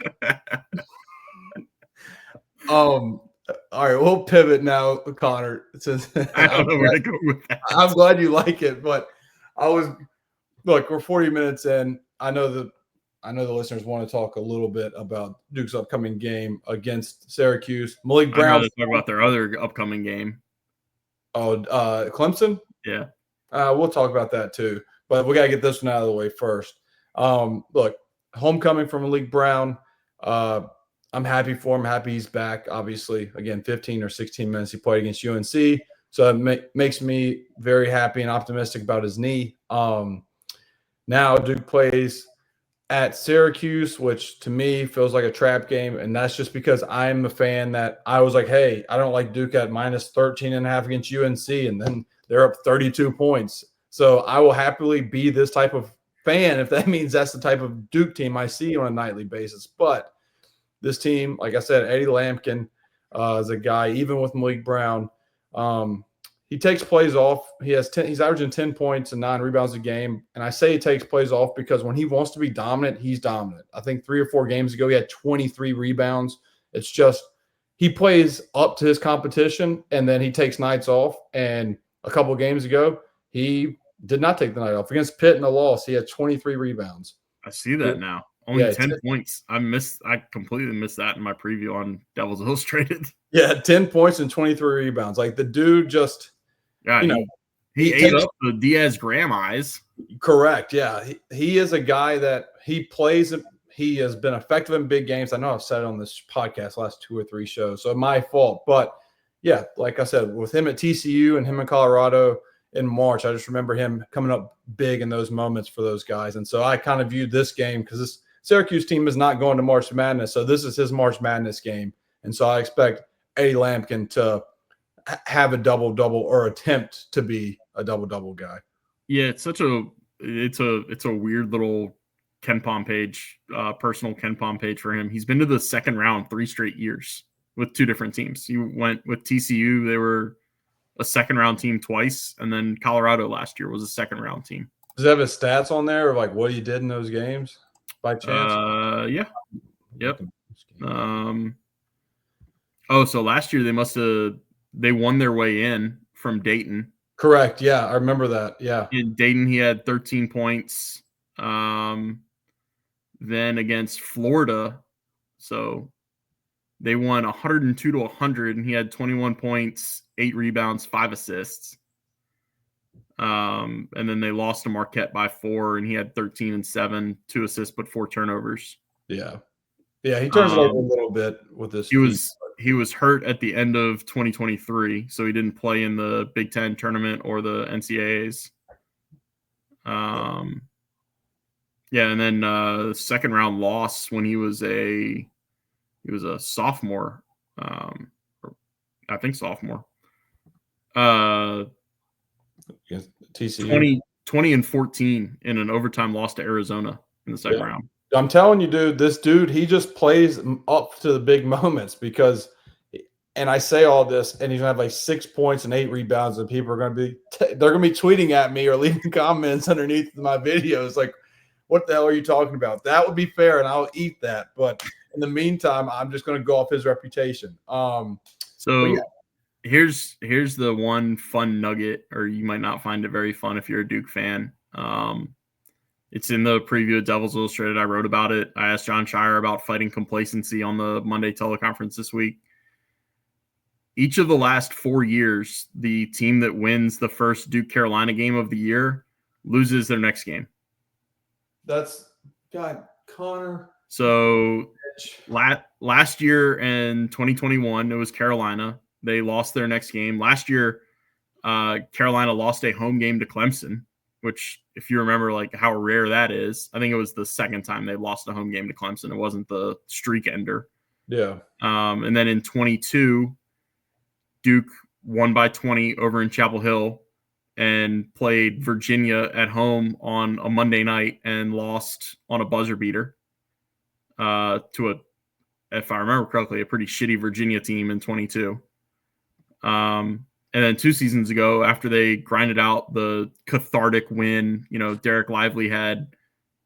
All right, we'll pivot now, Connor. I don't know where to go with that. I'm glad you like it, but we're 40 minutes in. I know the listeners want to talk a little bit about Duke's upcoming game against Syracuse. Maliq Brown. I'd rather talk about their other upcoming game. Oh, Clemson? Yeah. We'll talk about that too. But we got to get this one out of the way first. Look, homecoming from Maliq Brown. I'm happy for him. Happy he's back. Obviously, again, 15 or 16 minutes he played against UNC. So it makes me very happy and optimistic about his knee. Now Duke plays at Syracuse, which to me feels like a trap game. And that's just because I'm a fan that I was like, hey, I don't like Duke at minus 13.5 against UNC. And then they're up 32 points. So I will happily be this type of fan if that means that's the type of Duke team I see on a nightly basis. But this team, like I said, Eddie Lampkin is a guy, even with Maliq Brown, he takes plays off. He's averaging 10 points and 9 rebounds a game. And I say he takes plays off because when he wants to be dominant, he's dominant. I think 3 or 4 games ago, he had 23 rebounds. It's just he plays up to his competition, and then he takes nights off. And a couple of games ago, he did not take the night off. Against Pitt in a loss, he had 23 rebounds. I see that now. Only 10 points. I completely missed that in my preview on Devils Illustrated. Yeah, 10 points and 23 rebounds. Like, the dude just – yeah, he ate up the Diaz Graham eyes. Correct. Yeah. He is a guy that he plays. He has been effective in big games. I know I've said it on this podcast last 2 or 3 shows, so my fault. But yeah, like I said, with him at TCU and him in Colorado in March, I just remember him coming up big in those moments for those guys. And so I kind of viewed this game because this Syracuse team is not going to March Madness. So this is his March Madness game. And so I expect Eddie Lampkin to have a double-double or attempt to be a double-double guy. Yeah, it's a weird little KenPom page, personal KenPom page for him. He's been to the second round 3 straight years with 2 different teams. He went with TCU. They were a second round team twice. And then Colorado last year was a second round team. Does it have his stats on there of like what he did in those games by chance? Yeah. Yep. So last year they won their way in from Dayton. Correct. Yeah, I remember that. Yeah. In Dayton, he had 13 points. Then against Florida, so they won 102-100, and he had 21 points, 8 rebounds, 5 assists. And then they lost to Marquette by 4, and he had 13 and 7, 2 assists, but 4 turnovers. Yeah. Yeah, he turns it over a little bit with this. He was hurt at the end of 2023, so he didn't play in the Big Ten tournament or the NCAAs. Yeah, and then second round loss when he was a sophomore. I think sophomore. TCU 20 and 14 in an overtime loss to Arizona in the second round. I'm telling you, dude, this dude, he just plays up to the big moments because, and I say all this, and he's gonna have like 6 points and 8 rebounds, and people are gonna be they're gonna be tweeting at me or leaving comments underneath my videos like, what the hell are you talking about? That would be fair, and I'll eat that. But in the meantime, I'm just gonna go off his reputation. So here's the one fun nugget, or you might not find it very fun if you're a Duke fan. It's in the preview of Devils Illustrated. I wrote about it. I asked John Shire about fighting complacency on the Monday teleconference this week. Each of the last 4 years, the team that wins the first Duke-Carolina game of the year loses their next game. That's God, Connor. So last year in 2021, it was Carolina. They lost their next game. Last year, Carolina lost a home game to Clemson, which, if you remember, like how rare that is, I think it was the second time they lost a home game to Clemson. It wasn't the streak ender. Yeah. And then in 22, Duke won by 20 over in Chapel Hill and played Virginia at home on a Monday night and lost on a buzzer beater to if I remember correctly, a pretty shitty Virginia team in 22. And then 2 seasons ago, after they grinded out the cathartic win, Derek Lively had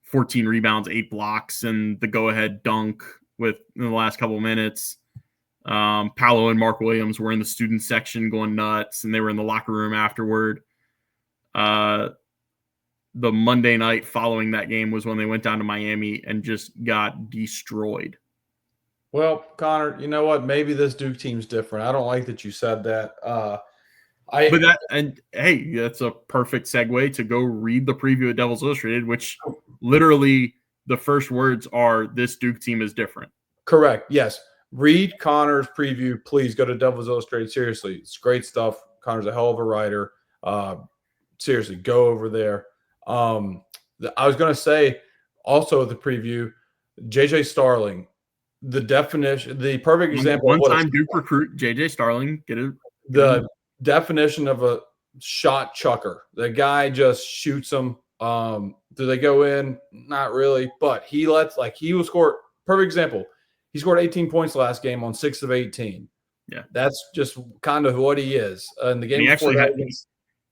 14 rebounds, 8 blocks, and the go-ahead dunk in the last couple of minutes. Paolo and Mark Williams were in the student section going nuts, and they were in the locker room afterward. The Monday night following that game was when they went down to Miami and just got destroyed. Well, Connor, you know what? Maybe this Duke team's different. I don't like that you said that. Hey, that's a perfect segue to go read the preview of Devils Illustrated, which literally the first words are, "This Duke team is different." Correct. Yes. Read Connor's preview. Please go to Devils Illustrated. Seriously, it's great stuff. Connor's a hell of a writer. Seriously, go over there. I was going to say also the preview, JJ Starling, the definition, the perfect example. One-time Duke recruit, JJ Starling, the definition of a shot chucker. The guy just shoots them. Do they go in? Not really, but he will score. Perfect example. He scored 18 points last game on 6 of 18. Yeah, that's just kind of what he is. And the game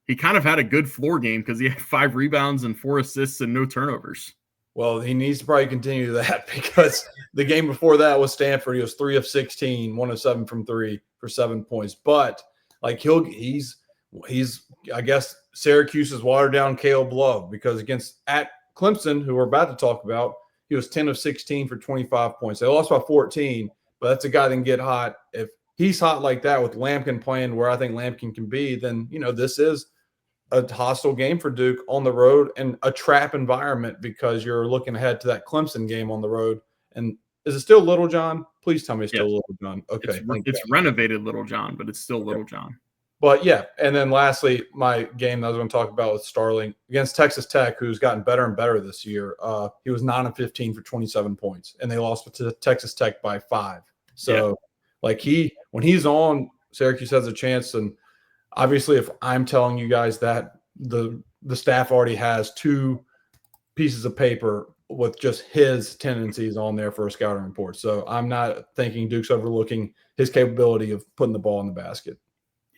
he kind of had a good floor game because he had 5 rebounds and 4 assists and no turnovers. Well, he needs to probably continue that because the game before that was Stanford. He was 3 of 16, 1 of 7 from 3 for 7 points. But like he's I guess Syracuse's watered down Caleb Love, because at Clemson, who we're about to talk about, he was 10 of 16 for 25 points. They lost by 14, but that's a guy that can get hot. If he's hot like that with Lampkin playing where I think Lampkin can be, then this is a hostile game for Duke on the road and a trap environment because you're looking ahead to that Clemson game on the road. And is it still Little John? Please tell me it's still Little John. Okay. It's renovated Little John, but it's still Little John. But yeah. And then lastly, my game that I was going to talk about with Starling against Texas Tech, who's gotten better and better this year. He was 9 of 15 for 27 points, and they lost to Texas Tech by 5. So when he's on, Syracuse has a chance. And obviously, if I'm telling you guys that the staff already has 2 pieces of paper with just his tendencies on there for a scouting report. So I'm not thinking Duke's overlooking his capability of putting the ball in the basket.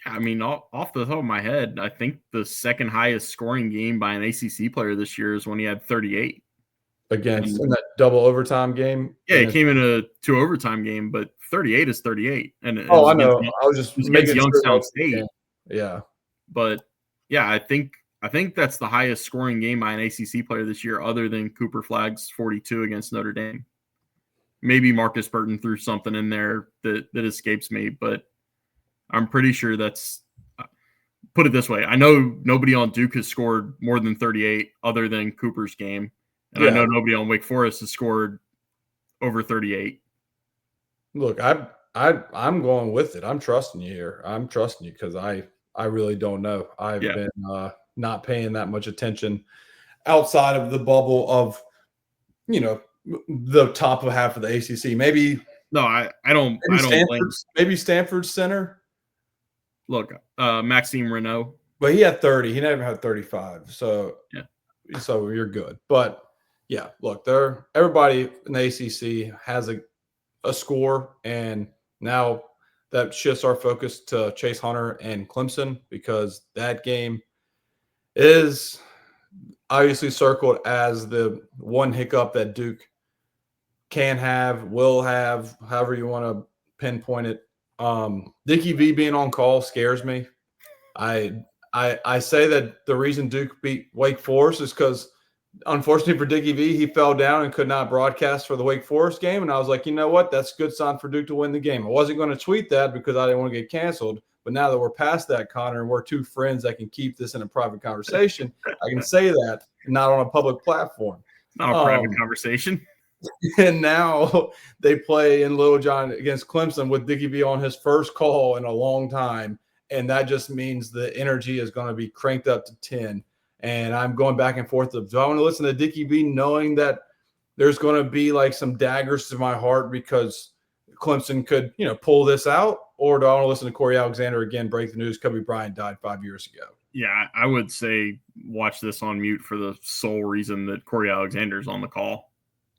I mean, off the top of my head, I think the second highest scoring game by an ACC player this year is when he had 38. In that double overtime game? Yeah, it came in a 2 overtime game, but 38 is 38. And I know. I was just making Youngstown State. Yeah. But yeah, I think that's the highest scoring game by an ACC player this year, other than Cooper Flagg's 42 against Notre Dame. Maybe Marcus Burton threw something in there that escapes me, but I'm pretty sure that's – put it this way. I know nobody on Duke has scored more than 38 other than Cooper's game. And I know nobody on Wake Forest has scored over 38. Look, I'm going with it. I'm trusting you here. I'm trusting you because I really don't know. I've been not paying that much attention outside of the bubble of the top of half of the ACC. Maybe no, I don't blame. Maybe Stanford's center. Look, Maxime Renault. But he had 30. He never had 35. So yeah, so you're good. But yeah, look, everybody in the ACC has a score, and now that shifts our focus to Chase Hunter and Clemson, because that game is obviously circled as the one hiccup that Duke can have, will have, however you want to pinpoint it. Dickie V being on call scares me. I say that the reason Duke beat Wake Forest is because, unfortunately for Dickie V, he fell down and could not broadcast for the Wake Forest game. And I was like, you know what? That's a good sign for Duke to win the game. I wasn't going to tweet that because I didn't want to get canceled. But now that we're past that, Connor, and we're two friends that can keep this in a private conversation, I can say that, not on a public platform. Not a private conversation. And now they play in Little John against Clemson with Dickie V on his first call in a long time. And that just means the energy is going to be cranked up to 10. And I'm going back and forth of, do I want to listen to Dickie V knowing that there's going to be like some daggers to my heart because Clemson could, pull this out? Or do I want to listen to Corey Alexander again, break the news Kobe Bryant died 5 years ago? Yeah, I would say watch this on mute for the sole reason that Corey Alexander's on the call.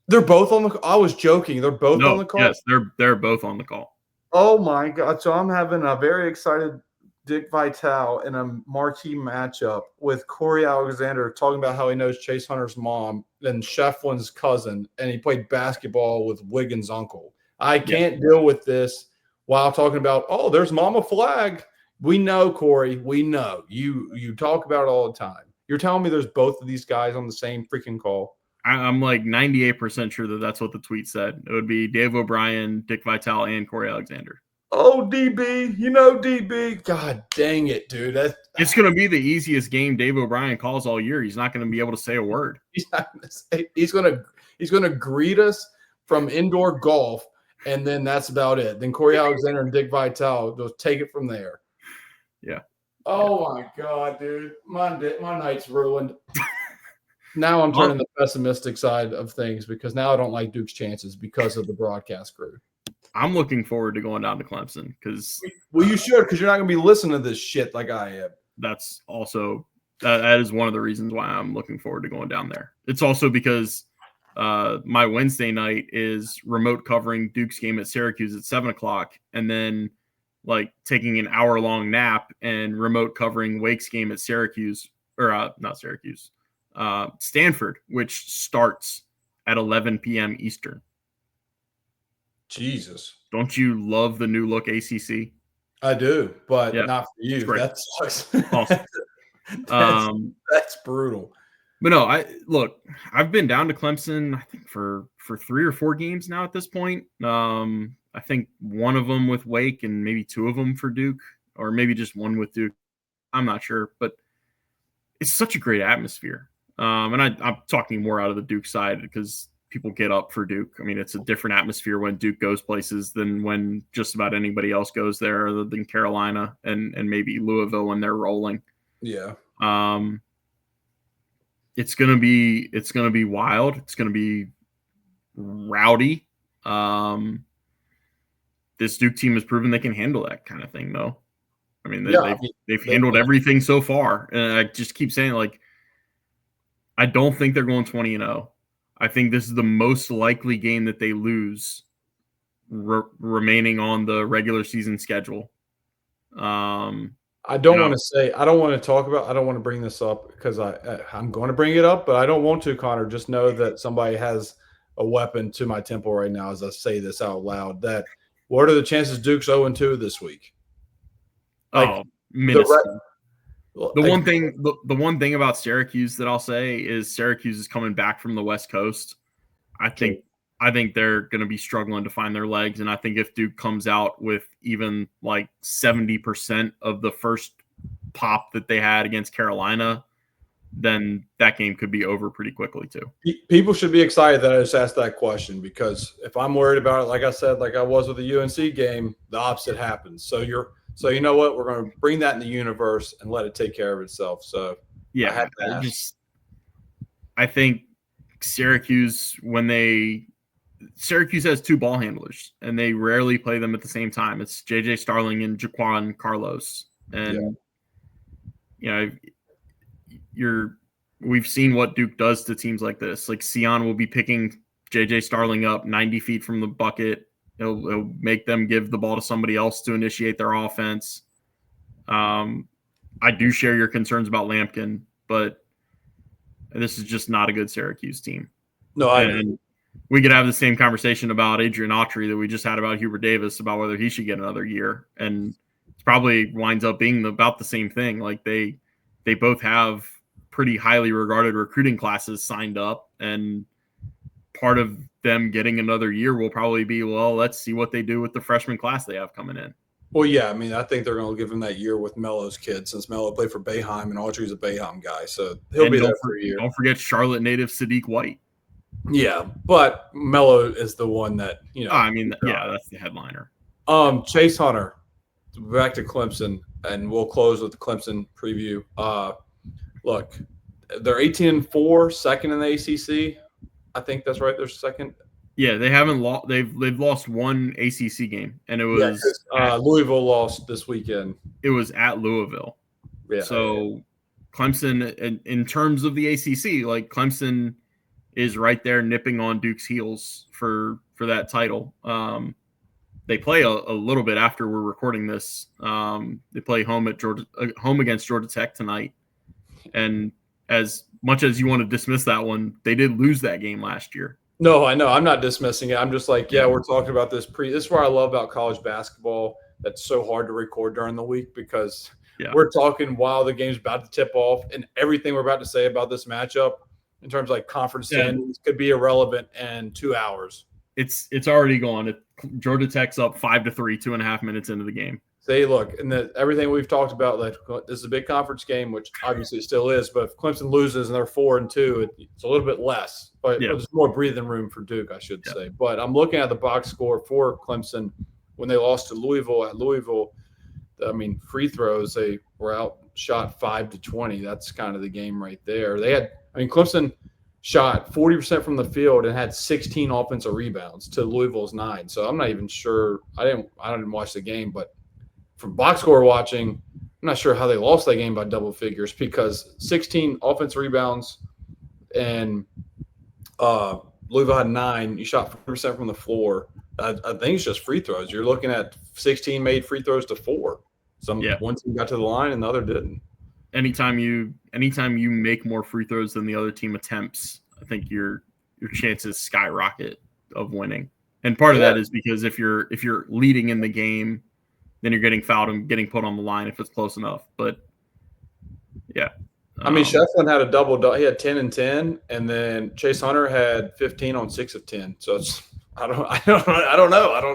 They're both on the call? I was joking. They're both on the call? Yes, they're both on the call. Oh, my God. So I'm having a very excited Dick Vitale in a marquee matchup with Corey Alexander talking about how he knows Chase Hunter's mom and Shefflin's cousin, and he played basketball with Wiggins' uncle. I can't deal with this while talking about, there's Mama Flagg. We know, Corey. We know. You talk about it all the time. You're telling me there's both of these guys on the same freaking call? I'm like 98% sure that that's what the tweet said. It would be Dave O'Brien, Dick Vitale, and Corey Alexander. Oh, DB, DB. God dang it, dude. It's going to be the easiest game Dave O'Brien calls all year. He's not going to be able to say a word. He's going to greet us from indoor golf, and then that's about it. Then Corey Alexander and Dick Vitale will take it from there. Yeah. Oh, my God, dude. My night's ruined. Now I'm turning the pessimistic side of things because now I don't like Duke's chances because of the broadcast crew. I'm looking forward to going down to Clemson because you should, because you're not going to be listening to this shit like I am. That's also that is one of the reasons why I'm looking forward to going down there. It's also because my Wednesday night is remote covering Duke's game at Syracuse at 7:00, and then like taking an hour-long nap and remote covering Wake's game at Syracuse, or not Syracuse, Stanford, which starts at 11 p.m. Eastern. Jesus. Don't you love the new look ACC? I do, but not for you. That sucks. Awesome. That's brutal. But no, I've been down to Clemson, I think, for 3 or 4 games now at this point. I think one of them with Wake and maybe 2 of them for Duke, or maybe just one with Duke. I'm not sure, but it's such a great atmosphere. And I'm talking more out of the Duke side because people get up for Duke. I mean, it's a different atmosphere when Duke goes places than when just about anybody else goes there, other than Carolina and maybe Louisville when they're rolling. Yeah. It's gonna be wild. It's gonna be rowdy. This Duke team has proven they can handle that kind of thing, though. I mean, they've handled everything so far, and I just keep saying, like, I don't think they're going 20-0. I think this is the most likely game that they lose remaining on the regular season schedule. I don't want to bring this up because I'm going to bring it up, but I don't want to, Connor. Just know that somebody has a weapon to my temple right now as I say this out loud. That what are the chances Duke's 0-2 this week? Minuscule. The one thing about Syracuse that I'll say is Syracuse is coming back from the West Coast. I think they're going to be struggling to find their legs, and I think if Duke comes out with even like 70% of the first pop that they had against Carolina, then that game could be over pretty quickly too. People should be excited that I just asked that question, because if I'm worried about it, like I said, like I was with the UNC game, the opposite happens. So you know what? We're going to bring that in the universe and let it take care of itself. So yeah, I think Syracuse has two ball handlers, and they rarely play them at the same time. It's JJ Starling and Jaquan Carlos, and we've seen what Duke does to teams like this. Like Sion will be picking JJ Starling up 90 feet from the bucket. He'll make them give the ball to somebody else to initiate their offense. I do share your concerns about Lampkin, but this is just not a good Syracuse team. No, and we could have the same conversation about Adrian Autry that we just had about Hubert Davis, about whether he should get another year. And it probably winds up being about the same thing. Like they both have pretty highly regarded recruiting classes signed up, and part of them getting another year will probably be, well, let's see what they do with the freshman class they have coming in. Well, yeah, I mean, I think they're going to give him that year with Melo's kid, since Melo played for Boeheim and Autry's a Boeheim guy, so he'll be there for a year. Don't forget Charlotte native Sadiq White. Yeah, but Melo is the one that, that's the headliner. Chase Hunter, back to Clemson, and we'll close with the Clemson preview. Look, they're 18-4, second in the ACC. I think that's right. They're second. Yeah, they haven't lost. They've lost one ACC game, and it was Louisville lost this weekend. It was at Louisville. Yeah. So Clemson, in terms of the ACC, like Clemson is right there nipping on Duke's heels for that title. They play a little bit after we're recording this. They play home against Georgia Tech tonight, and as much as you want to dismiss that one, they did lose that game last year. No, I know. I'm not dismissing it. I'm just like, we're talking about this this is what I love about college basketball. That's so hard to record during the week because we're talking while the game's about to tip off, and everything we're about to say about this matchup in terms of like conference standings could be irrelevant in 2 hours. It's already gone. Georgia Tech's up 5-3, 2.5 minutes into the game. Say, look, and everything we've talked about, like this is a big conference game, which obviously it still is. But if Clemson loses and they're 4-2, it's a little bit less. But there's more breathing room for Duke, I should say. But I'm looking at the box score for Clemson when they lost to Louisville. At Louisville, I mean, free throws, they were outshot 5-20. That's kind of the game right there. Clemson shot 40% from the field and had 16 offensive rebounds to Louisville's 9. So I'm not even sure. I didn't watch the game, but from box score watching, I'm not sure how they lost that game by double figures, because 16 offensive rebounds and Louisville had 9. You shot 40% from the floor. I think it's just free throws. You're looking at 16 made free throws to 4. One team got to the line and the other didn't. Anytime you make more free throws than the other team attempts, I think your chances skyrocket of winning. And part of that is because if you're leading in the game, then you're getting fouled and getting put on the line if it's close enough. But Shefflin had a double. He had 10 and 10, and then Chase Hunter had 15 on 6 of 10. So it's I don't know.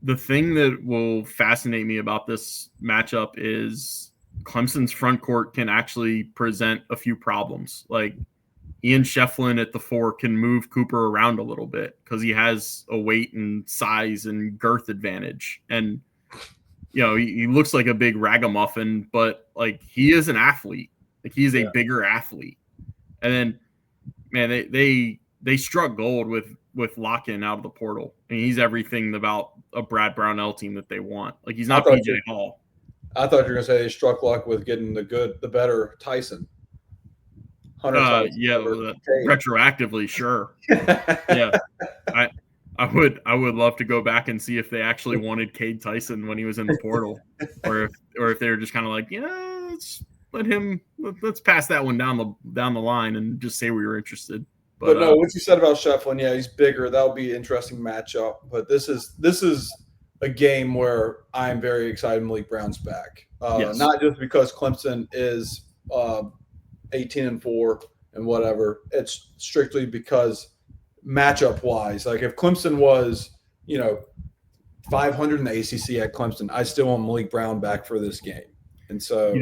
The thing that will fascinate me about this matchup is Clemson's front court can actually present a few problems. Like Ian Shefflin at the 4 can move Cooper around a little bit because he has a weight and size and girth advantage. And, he looks like a big ragamuffin, but like he is an athlete. Like he's a bigger athlete. And then, man, they struck gold with Lock-in out of the portal. I mean, he's everything about a Brad Brownell team that they want. Like he's not PJ Hall. I thought you were going to say they struck luck with getting the better Tyson. Retroactively, sure. I would love to go back and see if they actually wanted Cade Tyson when he was in the portal, or if they were just kind of like, let's pass that one down the line and just say we were interested. But no, what you said about Shefflin, he's bigger. That'll be an interesting matchup. But this is a game where I'm very excited Maliq Brown's back. Not just because Clemson is 18-4 and whatever. It's strictly because matchup wise, like if Clemson was, 500 in the ACC at Clemson, I still want Maliq Brown back for this game. And so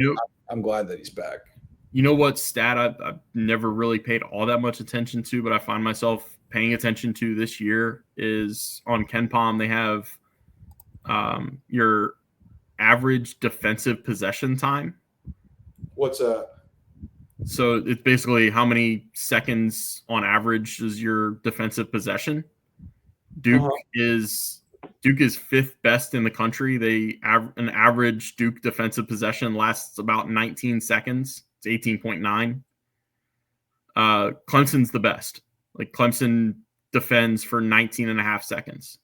I'm glad that he's back. You know what stat I've never really paid all that much attention to, but I find myself paying attention to this year is on KenPom. They have your average defensive possession time. What's that? So it's basically how many seconds on average is your defensive possession. Duke is 5th best in the country. An average Duke defensive possession lasts about 19 seconds. It's 18.9. Clemson's the best. Like Clemson defends for 19 and a half seconds.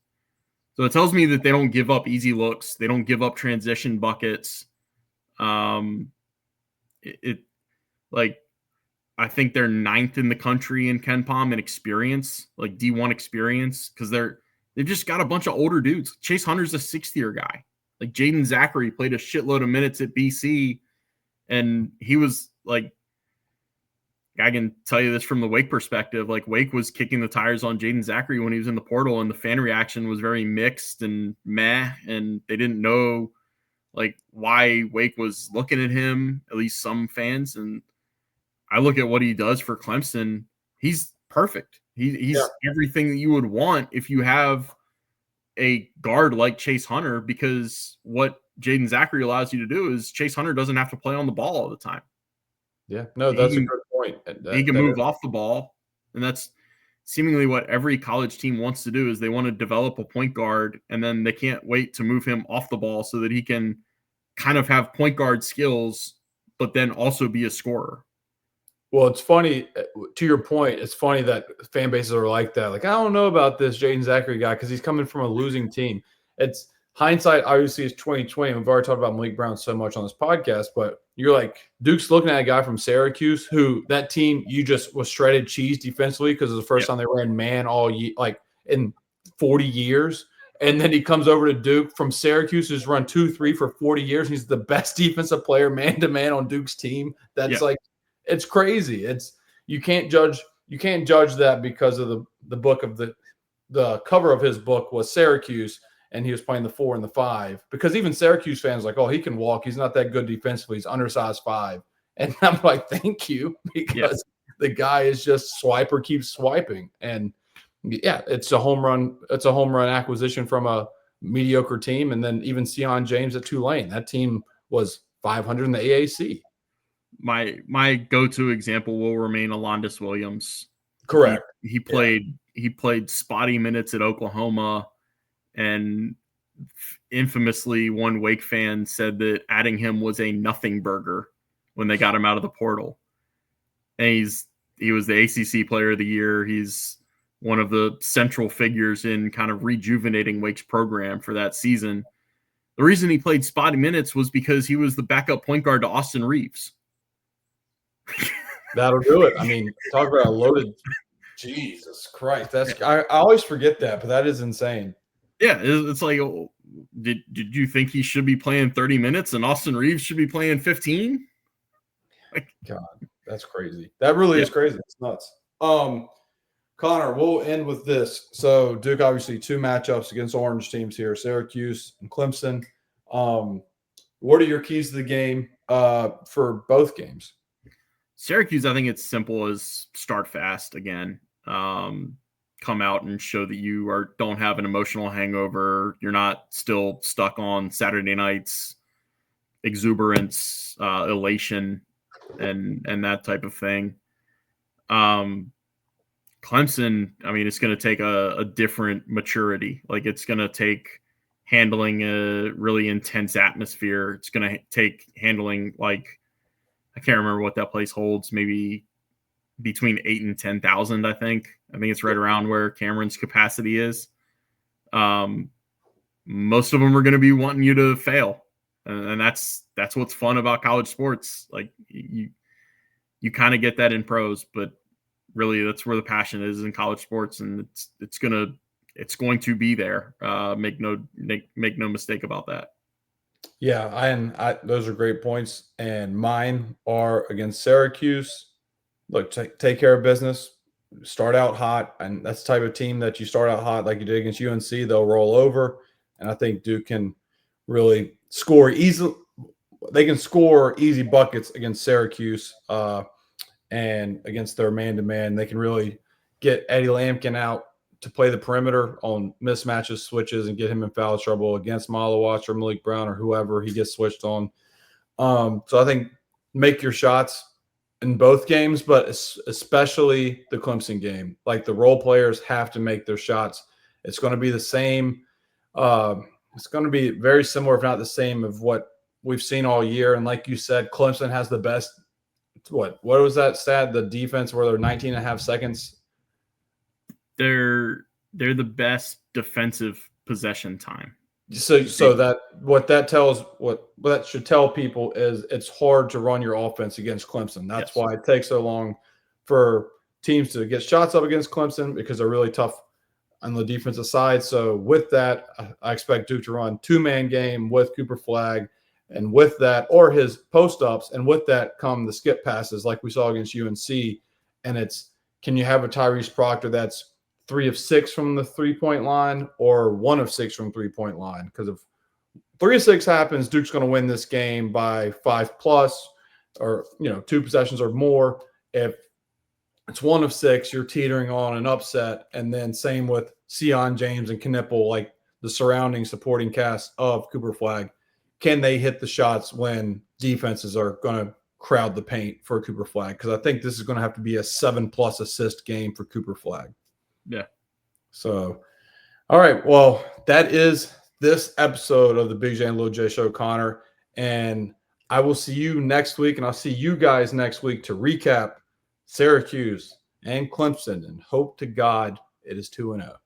So it tells me that they don't give up easy looks. They don't give up transition buckets. I think they're 9th in the country in KenPom in experience, like D1 experience, because they've just got a bunch of older dudes. Chase Hunter's a 6th-year guy. Like Jaden Zachary played a shitload of minutes at BC, and he was like, I can tell you this from the Wake perspective. Like Wake was kicking the tires on Jaden Zachary when he was in the portal, and the fan reaction was very mixed and meh, and they didn't know like why Wake was looking at him, at least some fans. And I look at what he does for Clemson. He's perfect. He's everything that you would want if you have a guard like Chase Hunter, because what Jaden Zachary allows you to do is Chase Hunter doesn't have to play on the ball all the time. Yeah, no, that's a good point. He can move off the ball, and that's seemingly what every college team wants to do is they want to develop a point guard, and then they can't wait to move him off the ball so that he can kind of have point guard skills, but then also be a scorer. Well, it's funny, to your point, it's funny that fan bases are like that. Like, I don't know about this Jaden Zachary guy because he's coming from a losing team. It's hindsight, obviously, is 2020. We've already talked about Maliq Brown so much on this podcast, but you're like, Duke's looking at a guy from Syracuse who that team you just was shredded cheese defensively because it was the first time they ran man all year, like in 40 years. And then he comes over to Duke from Syracuse, who's run 2-3 for 40 years. He's the best defensive player man-to-man on Duke's team. That's like, it's crazy. You can't judge that because of the book of the cover of his book was Syracuse, and he was playing the 4 and the 5. Because even Syracuse fans are like, oh, he can walk. He's not that good defensively. He's undersized 5. And I'm like, thank you, because the guy is just swiper keeps swiping. And yeah, it's a home run. It's a home run acquisition from a mediocre team. And then even Sion James at Tulane, that team was 500 in the AAC. My go-to example will remain Alondas Williams. Correct. He played spotty minutes at Oklahoma, and infamously one Wake fan said that adding him was a nothing burger when they got him out of the portal. And he was the ACC player of the year. He's one of the central figures in kind of rejuvenating Wake's program for that season. The reason he played spotty minutes was because he was the backup point guard to Austin Reeves. That'll do it. I mean, talk about a loaded. Jesus Christ, I always forget that, but that is insane. Yeah, it's like, did you think he should be playing 30 minutes and Austin Reeves should be playing 15? God, that's crazy. That really is crazy. It's nuts. Connor, we'll end with this. So Duke, obviously 2 matchups against orange teams here, Syracuse and Clemson. What are your keys to the game for both games? Syracuse, I think it's simple as start fast again. Come out and show that you don't have an emotional hangover. You're not still stuck on Saturday night's exuberance, elation, and that type of thing. Clemson, I mean, it's going to take a different maturity. Like, it's going to take handling a really intense atmosphere. It's going to take handling, like, I can't remember what that place holds, maybe between 8,000 and 10,000, I think. I think it's right around where Cameron's capacity is. Most of them are going to be wanting you to fail. And that's what's fun about college sports. Like, you kind of get that in pros, but really that's where the passion is in college sports, and it's going to be there. Make no mistake about that. Yeah, those are great points, and mine are against Syracuse. Look, take care of business, start out hot, and that's the type of team that you start out hot like you did against UNC. They'll roll over, and I think Duke can really score easily. They can score easy buckets against Syracuse, and against their man-to-man. They can really get Eddie Lampkin out to play the perimeter on mismatches, switches, and get him in foul trouble against Maliq or Maliq Brown or whoever he gets switched on. So I think make your shots, in both games, but especially the Clemson game. Like the role players have to make their shots. It's going to be the same. It's going to be very similar, if not the same, of what we've seen all year. And like you said, Clemson has the best. What was that stat? The defense where they're 19 and a half seconds. They're the best defensive possession time. So that what that should tell people is it's hard to run your offense against Clemson. That's why it takes so long for teams to get shots up against Clemson, because they're really tough on the defensive side. So with that, I expect Duke to run 2-man game with Cooper Flagg, and with that, or his post ups, and with that come the skip passes like we saw against UNC. And it's, can you have a Tyrese Proctor that's 3 of 6 from the 3-point line, or 1 of 6 from 3-point line? Because if 3 of 6 happens, Duke's going to win this game by 5+, or 2 possessions or more. If it's 1 of 6, you're teetering on an upset. And then same with Sion James and Knipple, like the surrounding supporting cast of Cooper Flagg. Can they hit the shots when defenses are going to crowd the paint for Cooper Flagg? Because I think this is going to have to be a 7+ assist game for Cooper Flagg. Yeah. So, all right. Well, that is this episode of the Big J and Lil J Show, Connor. And I will see you next week, and I'll see you guys next week to recap Syracuse and Clemson. And hope to God it is 2-0.